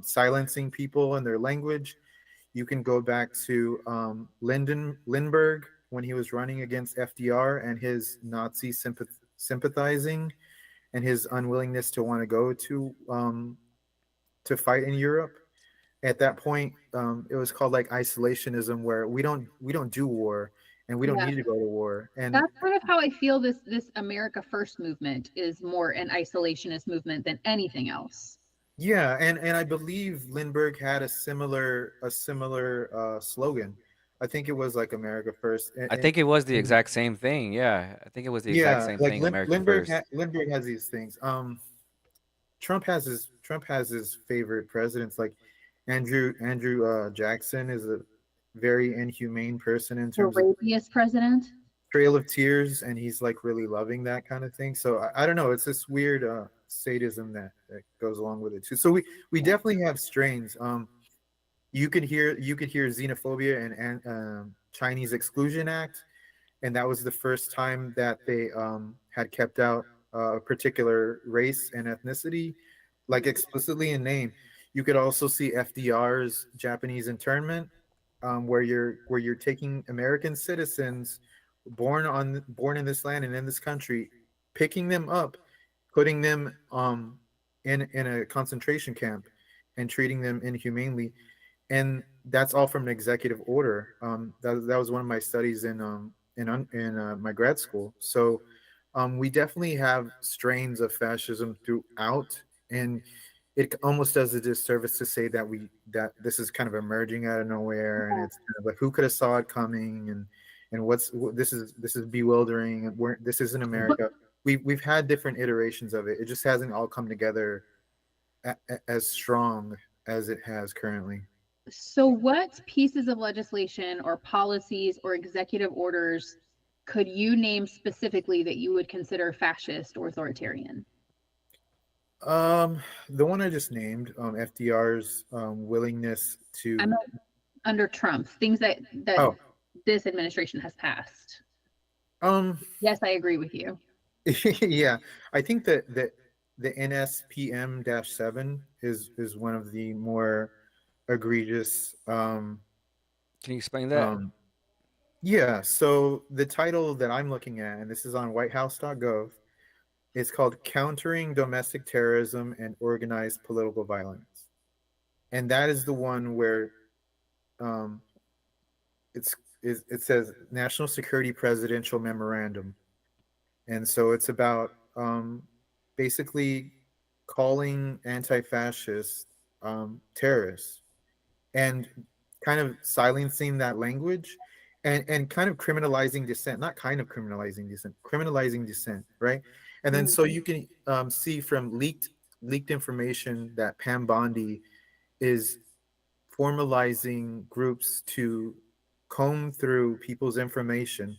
silencing people and their language. You can go back to Lindbergh when he was running against FDR and his Nazi sympathizing, and his unwillingness to want to go to fight in Europe. At that point, it was called like isolationism, where we don't do war, and we don't Yeah. need to go to war. And That's kind of how I feel this America First movement is more an isolationist movement than anything else. yeah, and I believe Lindbergh had a similar slogan. I think it was like America First. I think it was the And exact same thing. Yeah, I think it was the exact yeah, same like thing. America First. Lindbergh has these things. Trump has his favorite presidents, like Andrew Jackson is a very inhumane person in The terms of rapiest president. Trail of Tears, and he's like really loving that kind of thing. So I don't know, it's this weird sadism that goes along with it too. So we definitely have strains. You could hear xenophobia and Chinese Exclusion Act, and that was the first time that they had kept out a particular race and ethnicity, like explicitly in name. You could also see FDR's Japanese internment, where you're taking American citizens born in this land and in this country, picking them up, putting them in a concentration camp, and treating them inhumanely. And that's all from an executive order. That was one of my studies in my grad school. So we definitely have strains of fascism throughout, and it almost does a disservice to say that this is kind of emerging out of nowhere, and it's kind of like, who could have saw it coming, and this is bewildering, and this isn't America. We've had different iterations of it. It just hasn't all come together as strong as it has currently. So what pieces of legislation or policies or executive orders could you name specifically that you would consider fascist or authoritarian? The one I just named, FDR's willingness to. I'm under Trump, things that Oh, this administration has passed. um, Yes, I agree with you. yeah, I think that the NSPM-7 is one of the more egregious. Can you explain that? Um, yeah. So the title that I'm looking at, and this is on WhiteHouse.gov, is called "Countering Domestic Terrorism and Organized Political Violence," and that is the one where um, it says National Security Presidential Memorandum, and so it's about basically calling anti-fascist terrorists and kind of silencing that language and kind of criminalizing dissent, not kind of criminalizing dissent, criminalizing dissent, right? And then Mm. so you can see from leaked information that Pam Bondi is formalizing groups to comb through people's information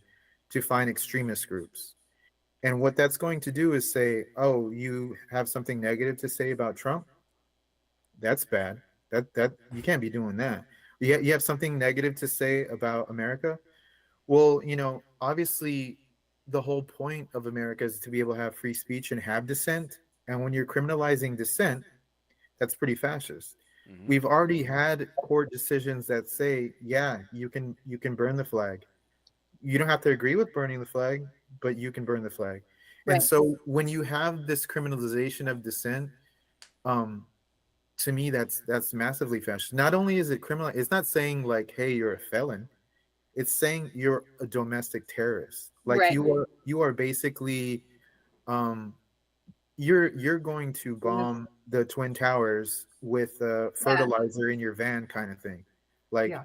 to find extremist groups. And what that's going to do is say, oh, you have something negative to say about Trump? That's bad. That you can't be doing that. You have something negative to say about America? Well, obviously the whole point of America is to be able to have free speech and have dissent. And when you're criminalizing dissent, that's pretty fascist. Hmm. We've already had court decisions that say, yeah, you can burn the flag. You don't have to agree with burning the flag, but you can burn the flag. And Right. so when you have this criminalization of dissent, um, to me that's massively fascist. Not only is it criminal, it's not saying like, hey, you're a felon. It's saying you're a domestic terrorist. Like Right. you are basically um you're going to bomb the Twin Towers with Yeah. fertilizer in your van kind of thing. Like Yeah.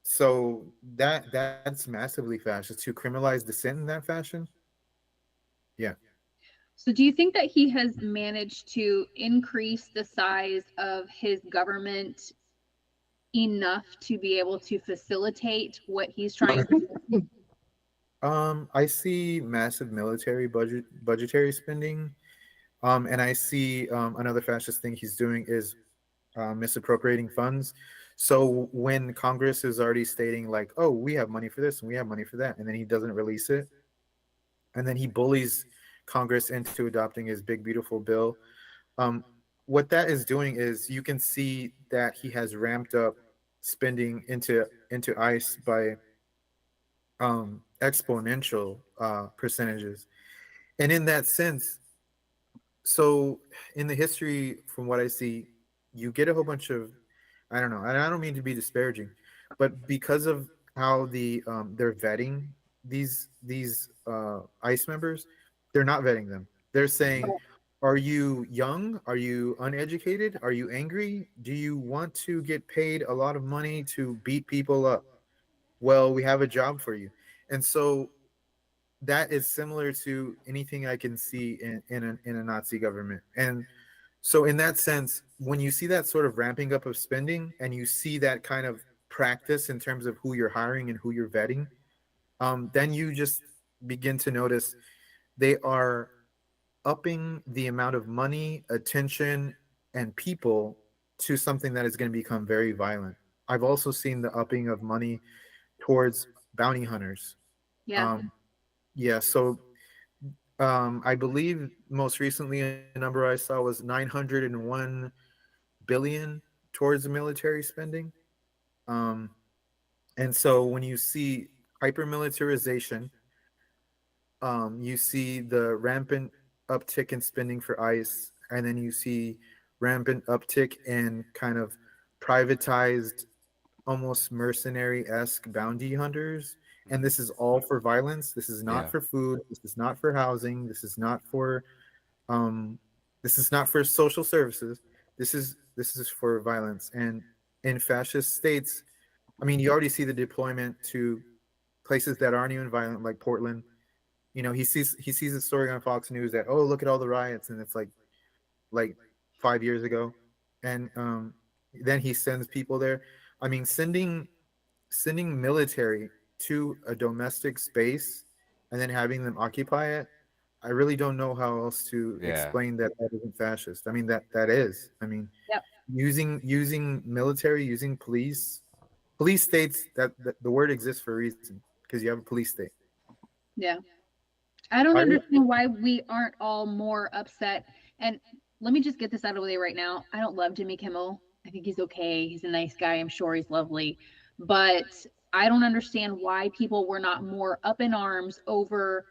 so that's massively fascist to criminalize dissent in that fashion. Yeah. So do you think that he has managed to increase the size of his government enough to be able to facilitate what he's trying to do? I see massive military budgetary spending. And I see another fascist thing he's doing is misappropriating funds. So when Congress is already stating like, "Oh, we have money for this and we have money for that," and then he doesn't release it, and then he bullies Congress into adopting his big beautiful bill. Um, what that is doing is you can see that he has ramped up spending into ICE by exponential percentages, and in that sense, so in the history from what I see, you get a whole bunch of, I don't know, and I don't mean to be disparaging, but because of how they're vetting these ICE members, they're not vetting them. They're Hmm. saying, are you young? Are you uneducated? Are you angry? Do you want to get paid a lot of money to beat people up? Well, we have a job for you. And so that is similar to anything I can see in a Nazi government. And so, in that sense, when you see that sort of ramping up of spending and you see that kind of practice in terms of who you're hiring and who you're vetting, then you just begin to notice they are upping the amount of money, attention, and people to something that is going to become very violent. I've also seen the upping of money towards bounty hunters. Yeah. Um, yeah, so I believe most recently a number I saw was 901 billion towards the military spending. Um, and so when you see hypermilitarization, you see the rampant uptick in spending for ICE, and then you see rampant uptick in kind of privatized, almost mercenary esque bounty hunters. And Hmm. this is all for violence. This is not Yeah. for food. This is not for housing. Um, this is not for social services. This is for violence. And in fascist states, I mean, you already see the deployment to places that aren't even violent, like Portland. He sees a story on Fox News that, oh, look at all the riots, and it's like 5 years ago, and then he sends people there. I mean, sending military to a domestic space and then having them occupy it, I really don't know how else to Yeah. explain that that isn't fascist. I mean, that is. I mean, Yep. using military, using police states, that the word exists for a reason because you have a police state. Yeah. I don't I understand why we aren't all more upset And let me just get this out of the way right now. I don't love Jimmy Kimmel. I think he's okay. He's a nice guy. I'm sure he's lovely. But I don't understand why people were not more up in arms over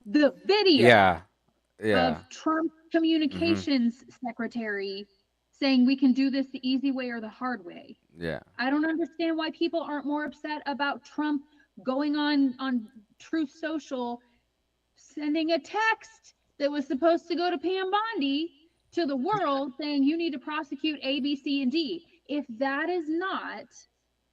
the video Yeah. of Yeah. Trump's Hmm. communications secretary saying we can do this the easy way or the hard way. Yeah. I don't understand why people aren't more upset about Trump going on Truth Social, sending a text that was supposed to go to Pam Bondi to the world saying you need to prosecute A, B, C, and D. If that is not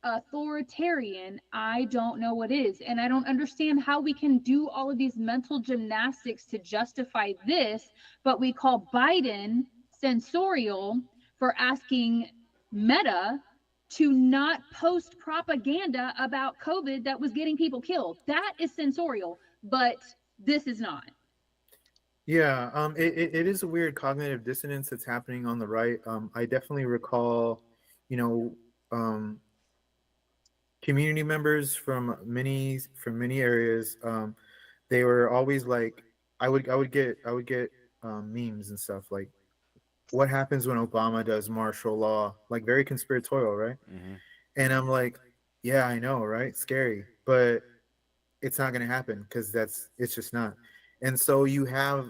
authoritarian, I don't know what is. And I don't understand how we can do all of these mental gymnastics to justify this, but we call Biden censorial for asking Meta to not post propaganda about COVID that was getting people killed. That is censorial, but this is not. Yeah, it is a weird cognitive dissonance that's happening on the right. I definitely recall, you know, um, community members from many areas. They were always like, I would get memes and stuff like, what happens when Obama does martial law? Like very conspiratorial, right? Hmm. And I'm like, yeah, I know, right? Scary, but it's not going to happen because it's just not. And so you have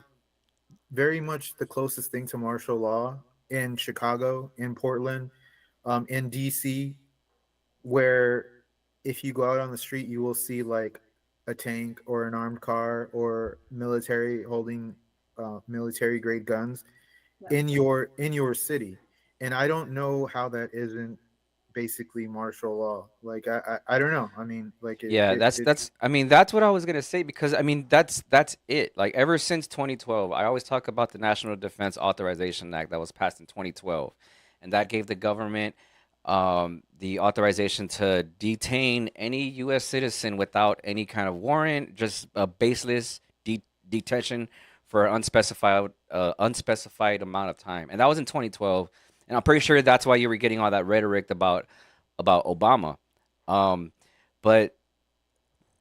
very much the closest thing to martial law in Chicago, in Portland, in DC, where if you go out on the street, you will see like a tank or an armed car or military holding military grade guns Yeah. in your city. And I don't know how that isn't basically martial law. Like I don't know. I mean, like Yeah, that's I mean that's what I was gonna say because I mean that's it. Like ever since 2012, I always talk about the National Defense Authorization Act that was passed in 2012, and that gave the government the authorization to detain any U.S. citizen without any kind of warrant, just a baseless detention for an unspecified amount of time, and that was in 2012. And I'm pretty sure that's why you were getting all that rhetoric about Obama. Um, but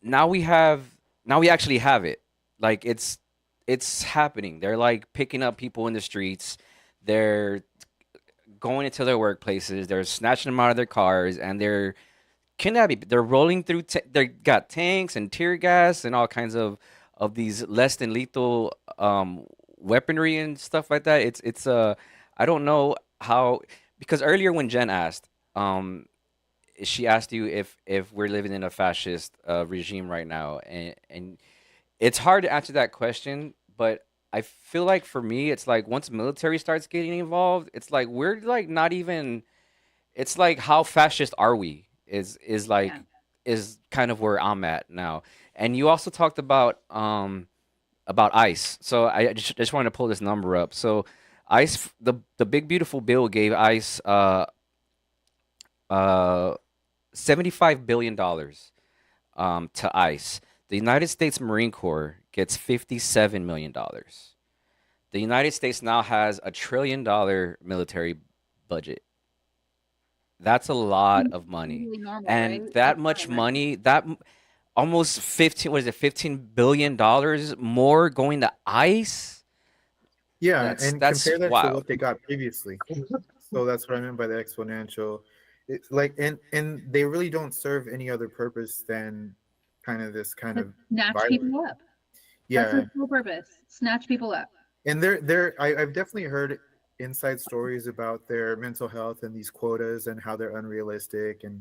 now we have now we actually have it. Like it's happening. They're like picking up people in the streets. They're going into their workplaces. They're snatching them out of their cars, and they're kidnapping. They're rolling through. They got tanks and tear gas and all kinds of these less than lethal weaponry and stuff like that. It's I don't know how, because earlier when Jen asked, she asked you if we're living in a fascist regime right now, and it's hard to answer that question. But I feel like for me, it's like once military starts getting involved, it's like we're like not even. It's like how fascist are we? Is Yeah. like is kind of where I'm at now. And you also talked about ICE. So I just wanted to pull this number up. So ICE, the big beautiful bill gave ICE uh $75 billion to ICE. The United States Marine Corps gets $57 million. The United States now has $1 trillion military budget. That's a lot of money. Really normal, right? And that That's much fine, right? money, almost 15, what is it, $15 billion more going to ICE? yeah, That's and that's compare that to wild. what they got previously. So that's what I meant by the exponential. It's like and they really don't serve any other purpose than kind of this kind To of snatch violence. people up. That's Yeah, their sole purpose. Snatch people up. and I've definitely heard inside stories about their mental health and these quotas and how they're unrealistic. And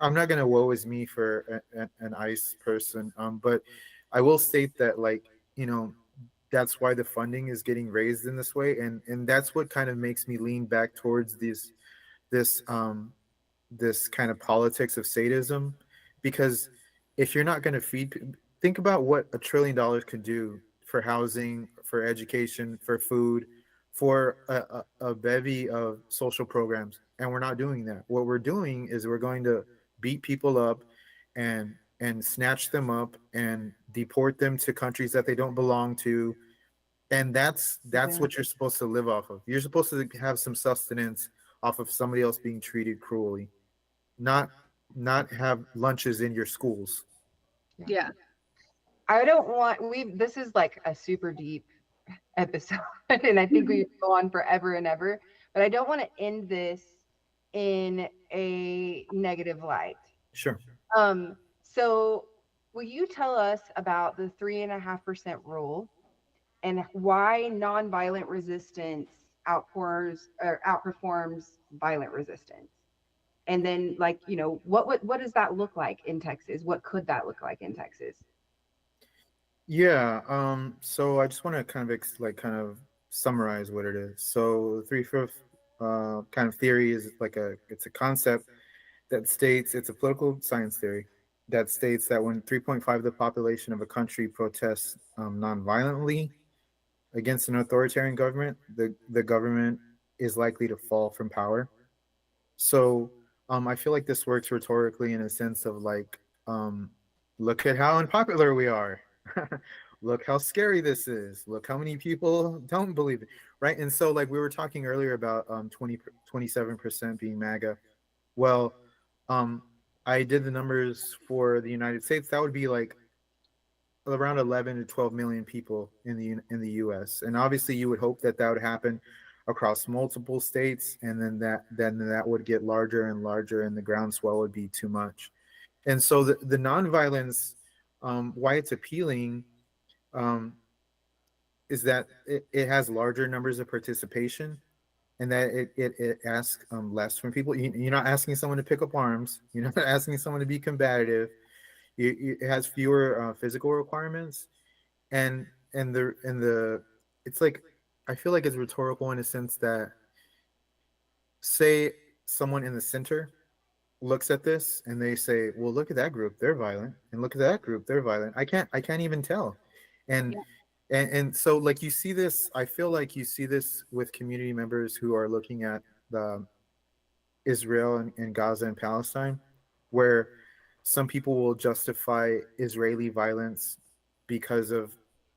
I'm not gonna woe is me for an ICE person, but I will state that like that's why the funding is getting raised in this way, and that's what kind of makes me lean back towards this this kind of politics of sadism, because if you're not going to think about what $1 trillion could do for housing, for education, for food, for a bevy of social programs, and we're not doing that. What we're doing is we're going to beat people up and snatch them up and deport them to countries that they don't belong to, and that's Yeah. what you're supposed to live off of. You're supposed to have some sustenance off of somebody else being treated cruelly, not not have lunches in your schools. Yeah. I don't want we this is like a super deep episode, and I think we could go on forever and ever. But I don't want to end this in a negative light. Sure. So will you tell us about the 3.5% rule and why nonviolent resistance outperforms violent resistance? And then, like, what does that look like in Texas? What could that look like in Texas? Yeah. So I just want to kind of kind of summarize what it is. So the three-fifth kind of theory is like it's a concept that states, it's a political science theory that states that when 3.5 of the population of a country protests nonviolently against an authoritarian government, the government is likely to fall from power. So I feel like this works rhetorically in a sense of like, look at how unpopular we are. Look how scary this is. Look how many people don't believe it. Right. And so, like, we were talking earlier about 27% being MAGA. Well, um, I did the numbers for the United States. That would be like around 11 to 12 million people in the U.S. And obviously, you would hope that that would happen across multiple states, and then that would get larger and larger, and the groundswell would be too much. And so the nonviolence, why it's appealing, um, is that it has larger numbers of participation, and that it asks less from people. You're not asking someone to pick up arms. You're not asking someone to be combative. It has fewer physical requirements, and the it's like, I feel like it's rhetorical in a sense that, say someone in the center looks at this and they say, well, look at that group, they're violent, and look at that group, they're violent. I can't even tell. and Yeah. and so, like, you see this, I feel like you see this with community members who are looking at the Israel and Gaza and Palestine, where some people will justify Israeli violence because of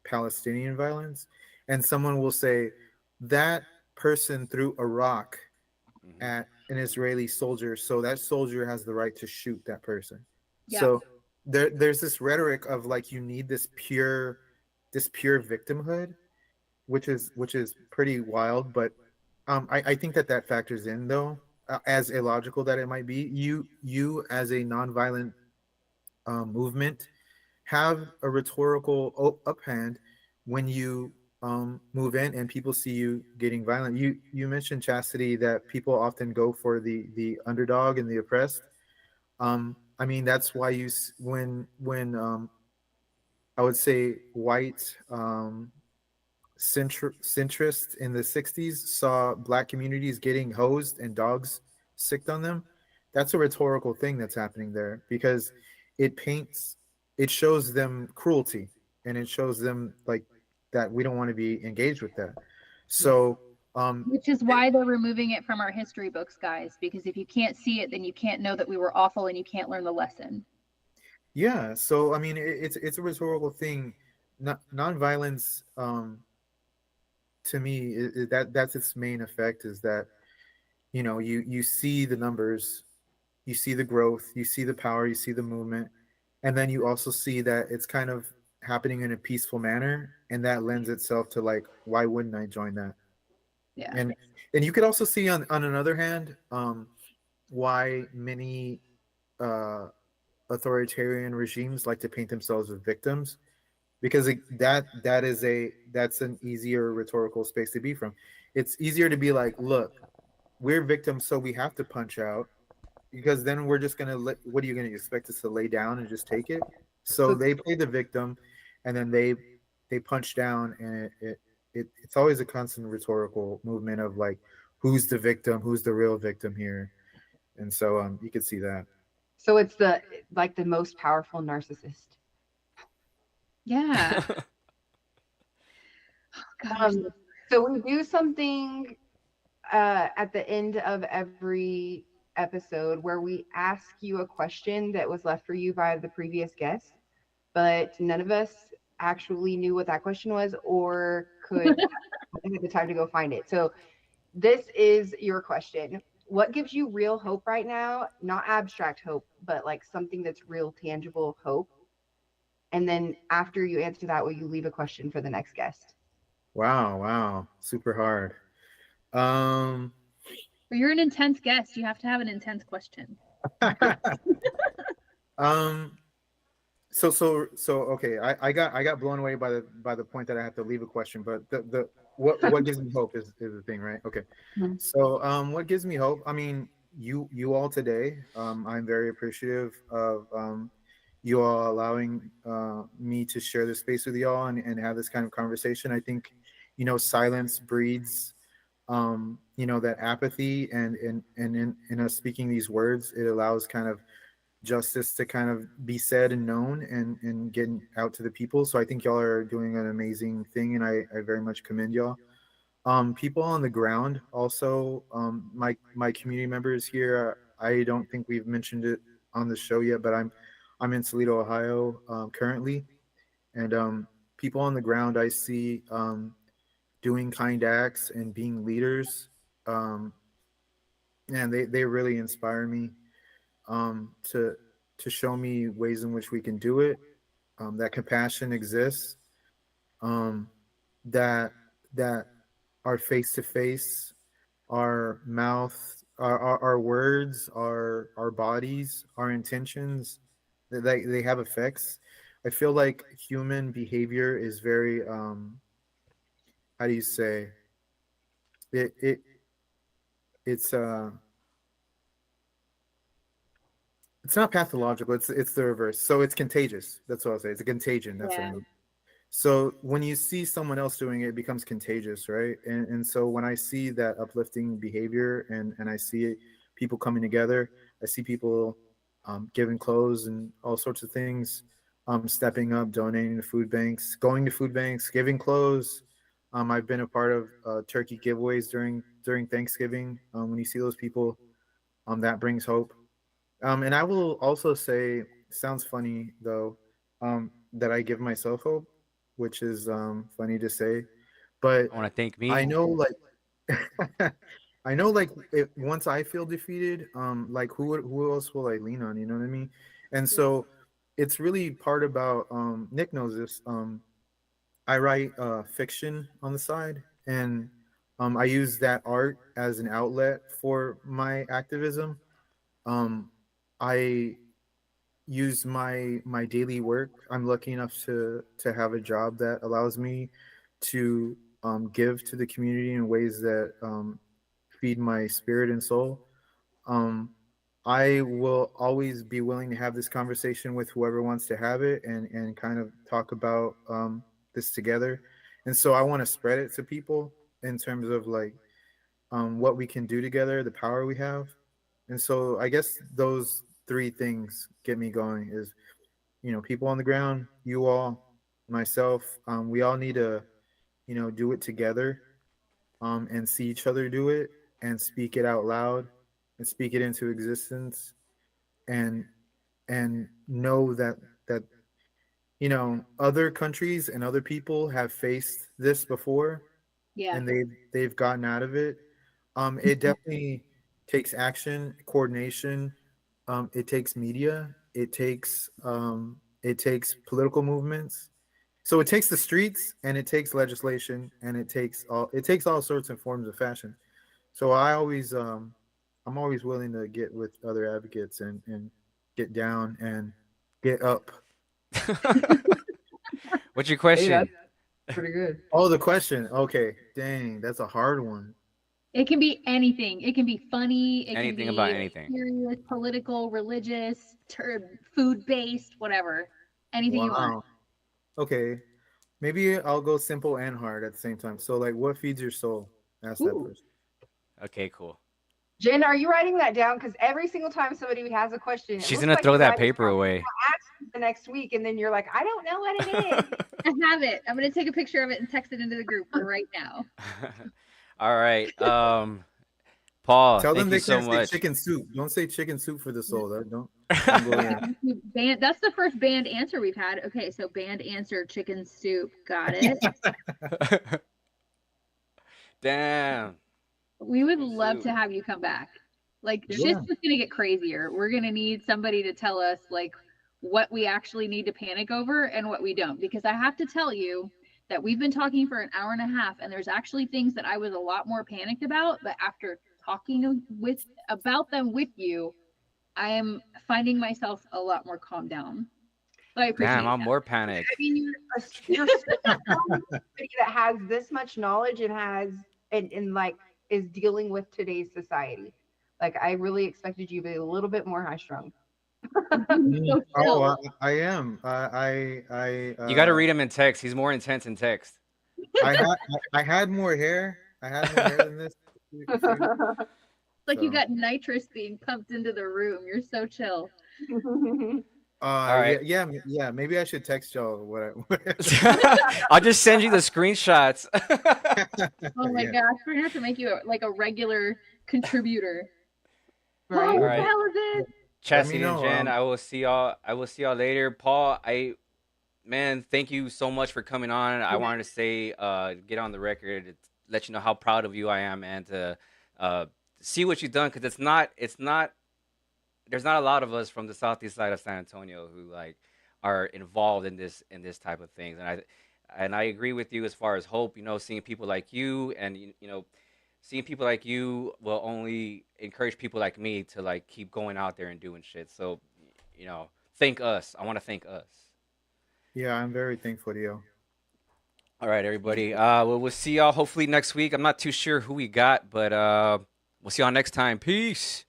Palestinian violence, and someone will say that person threw a rock Hmm. at an Israeli soldier, so that soldier has the right to shoot that person. Yeah. So there's this rhetoric of like, you need this pure victimhood, which is pretty wild. But I think that factors in, though, as illogical that it might be. You as a nonviolent movement have a rhetorical uphand when you move in and people see you getting violent. You mentioned, Chastity, that people often go for the underdog and the oppressed. I mean, that's why when I would say white centrists in the 60s saw black communities getting hosed and dogs sicked on them. That's a rhetorical thing that's happening there, because it paints, it shows them cruelty, and it shows them like that we don't want to be engaged with that. Yeah. So Which is why they're removing it from our history books, guys, because if you can't see it, then you can't know that we were awful and you can't learn the lesson. yeah, so I mean, it's a rhetorical thing. Nonviolence, to me, that's its main effect, is that, you see the numbers, you see the growth, you see the power, you see the movement, and then you also see that it's kind of happening in a peaceful manner, and that lends itself to, like, why wouldn't I join that? Yeah. And you could also see on another hand, why many uh authoritarian regimes like to paint themselves as victims, because that's an easier rhetorical space to be from. It's easier to be like, look, we're victims, so we have to punch out, because then we're just gonna what are you gonna expect us to lay down and just take it? So So they play the victim, and then they punch down, and it's always a constant rhetorical movement of like, who's the victim, who's the real victim here. And so you could see that. so it's the most powerful narcissist. Yeah. God, Um, so we do something at the end of every episode where we ask you a question that was left for you by the previous guest, but none of us actually knew what that question was or could have the time to go find it. So this is your question. What gives you real hope right now? Not abstract hope, but like something that's real, tangible hope. And then after you answer that, will you leave a question for the next guest? Wow, wow, super hard. Um, Or you're an intense guest. You have to have an intense question. um, so okay, I got blown away by the point that I have to leave a question, but the what gives me hope is the thing, right? Okay. Mhm. So what gives me hope? I mean, you all today, I'm very appreciative of you all allowing me to share this space with y'all and have this kind of conversation. I think, silence breeds that apathy, and in us speaking these words, it allows kind of justice to kind of be said and known and getting out to the people. So I think y'all are doing an amazing thing, and I very much commend y'all. People on the ground also, my community members here. I don't think we've mentioned it on the show yet, but I'm in Toledo, Ohio, currently, and people on the ground I see doing kind acts and being leaders. Um, and they really inspire me to show me ways in which we can do it. That compassion exists. Um, that that our face to face, our mouth, our words, our bodies, our intentions, they have effects. I feel like human behavior is very how do you say it it's it's not pathological, it's the reverse, so it's contagious. That's what I'll say. It's a contagion. That's what I Yeah. mean. So when you see someone else doing it, it becomes contagious, right? And so when I see that uplifting behavior, and I see people coming together, I see people giving clothes and all sorts of things, stepping up, donating to food banks, going to food banks, giving clothes. I've been a part of turkey giveaways during Thanksgiving. When you see those people, that brings hope. And I will also say, sounds funny though, that I give myself hope, which is funny to say, but I want to thank I me. know like I know like once I feel defeated, like who else will I lean on? You know what I mean? And so it's really part about Nick knows this. I write fiction on the side, and I use that art as an outlet for my activism. Um, I use my daily work. I'm lucky enough to have a job that allows me to give to the community in ways that feed my spirit and soul. Um, I will always be willing to have this conversation with whoever wants to have it, and kind of talk about this together. And so I want to spread it to people in terms of like what we can do together, the power we have. And so I guess those three things get me going is, people on the ground, you all, myself, we all need to, do it together, and see each other do it and speak it out loud and speak it into existence, and know that other countries and other people have faced this before, Yeah. and they've gotten out of it. It definitely takes action, coordination. It takes media. It takes political movements. So it takes the streets, and it takes legislation, and it takes all sorts and forms of fashion. So I'm always willing to get with other advocates and get down and get up. What's your Hey, that's question? pretty good. Oh, the question. Okay, dang, that's a hard one. It can be anything. It can be funny. It can Anything about be anything. serious, political, religious, food based, whatever. Anything you want. Wow. Okay, maybe I'll go simple and hard at the same time. So, like, what feeds your soul? Ask that Ooh. first. Okay, cool. Jen, are you writing that down? Because every single time somebody has a question, it She's looks gonna like throw you're that writing it paper down. away. I'll ask you the next week, and then you're like, I don't know what it is. I have it. I'm going to take a picture of it and text it into the group right now. All right. Paul, Tell them thank you they so can't say much. chicken soup. Don't say chicken soup for the soul. Don't go there. Chicken soup band. That's the first band answer we've had. Okay, so band answer chicken soup. Got it. Damn. We would Chicken love soup. to have you come back. Like Yeah. shit's just gonna get crazier. We're gonna need somebody to tell us like what we actually need to panic over and what we don't. Because I have to tell you that we've been talking for an hour and a half, and there's actually things that I was a lot more panicked about, but after talking about them with you, I am finding myself a lot more calmed down. But I appreciate Damn, I'm that. more I panicked. mean, you're somebody that has this much knowledge and has and like is dealing with today's society. Like I really expected you to be a little bit more high strung. So Oh, chill. I am. You got to read him in text. He's more intense in text. I had I had more hair. I had more hair than this. Like you So, got nitrous being pumped into the room. You're so chill. All right. yeah. Maybe I should text y'all what I'll just send you the screenshots. Oh my Yeah. gosh, we're gonna have to make you like a regular contributor. Right. Oh, what Alright. the hell is it? Chastity and know, Jen, I will see y'all. I will see y'all later. Paul, man, thank you so much for coming on. I wanted to say, get on the record, to let you know how proud of you I am, and to see what you've done, because it's not. There's not a lot of us from the southeast side of San Antonio who like are involved in this type of things, and I agree with you as far as hope. You know, seeing people like you, and you know, seeing people like you will only encourage people like me to like keep going out there and doing shit. So, you know, thank us. I want to thank us. Yeah, I'm very thankful to you. All right, everybody. Well, we'll see y'all hopefully next week. I'm not too sure who we got, but we'll see y'all next time. Peace.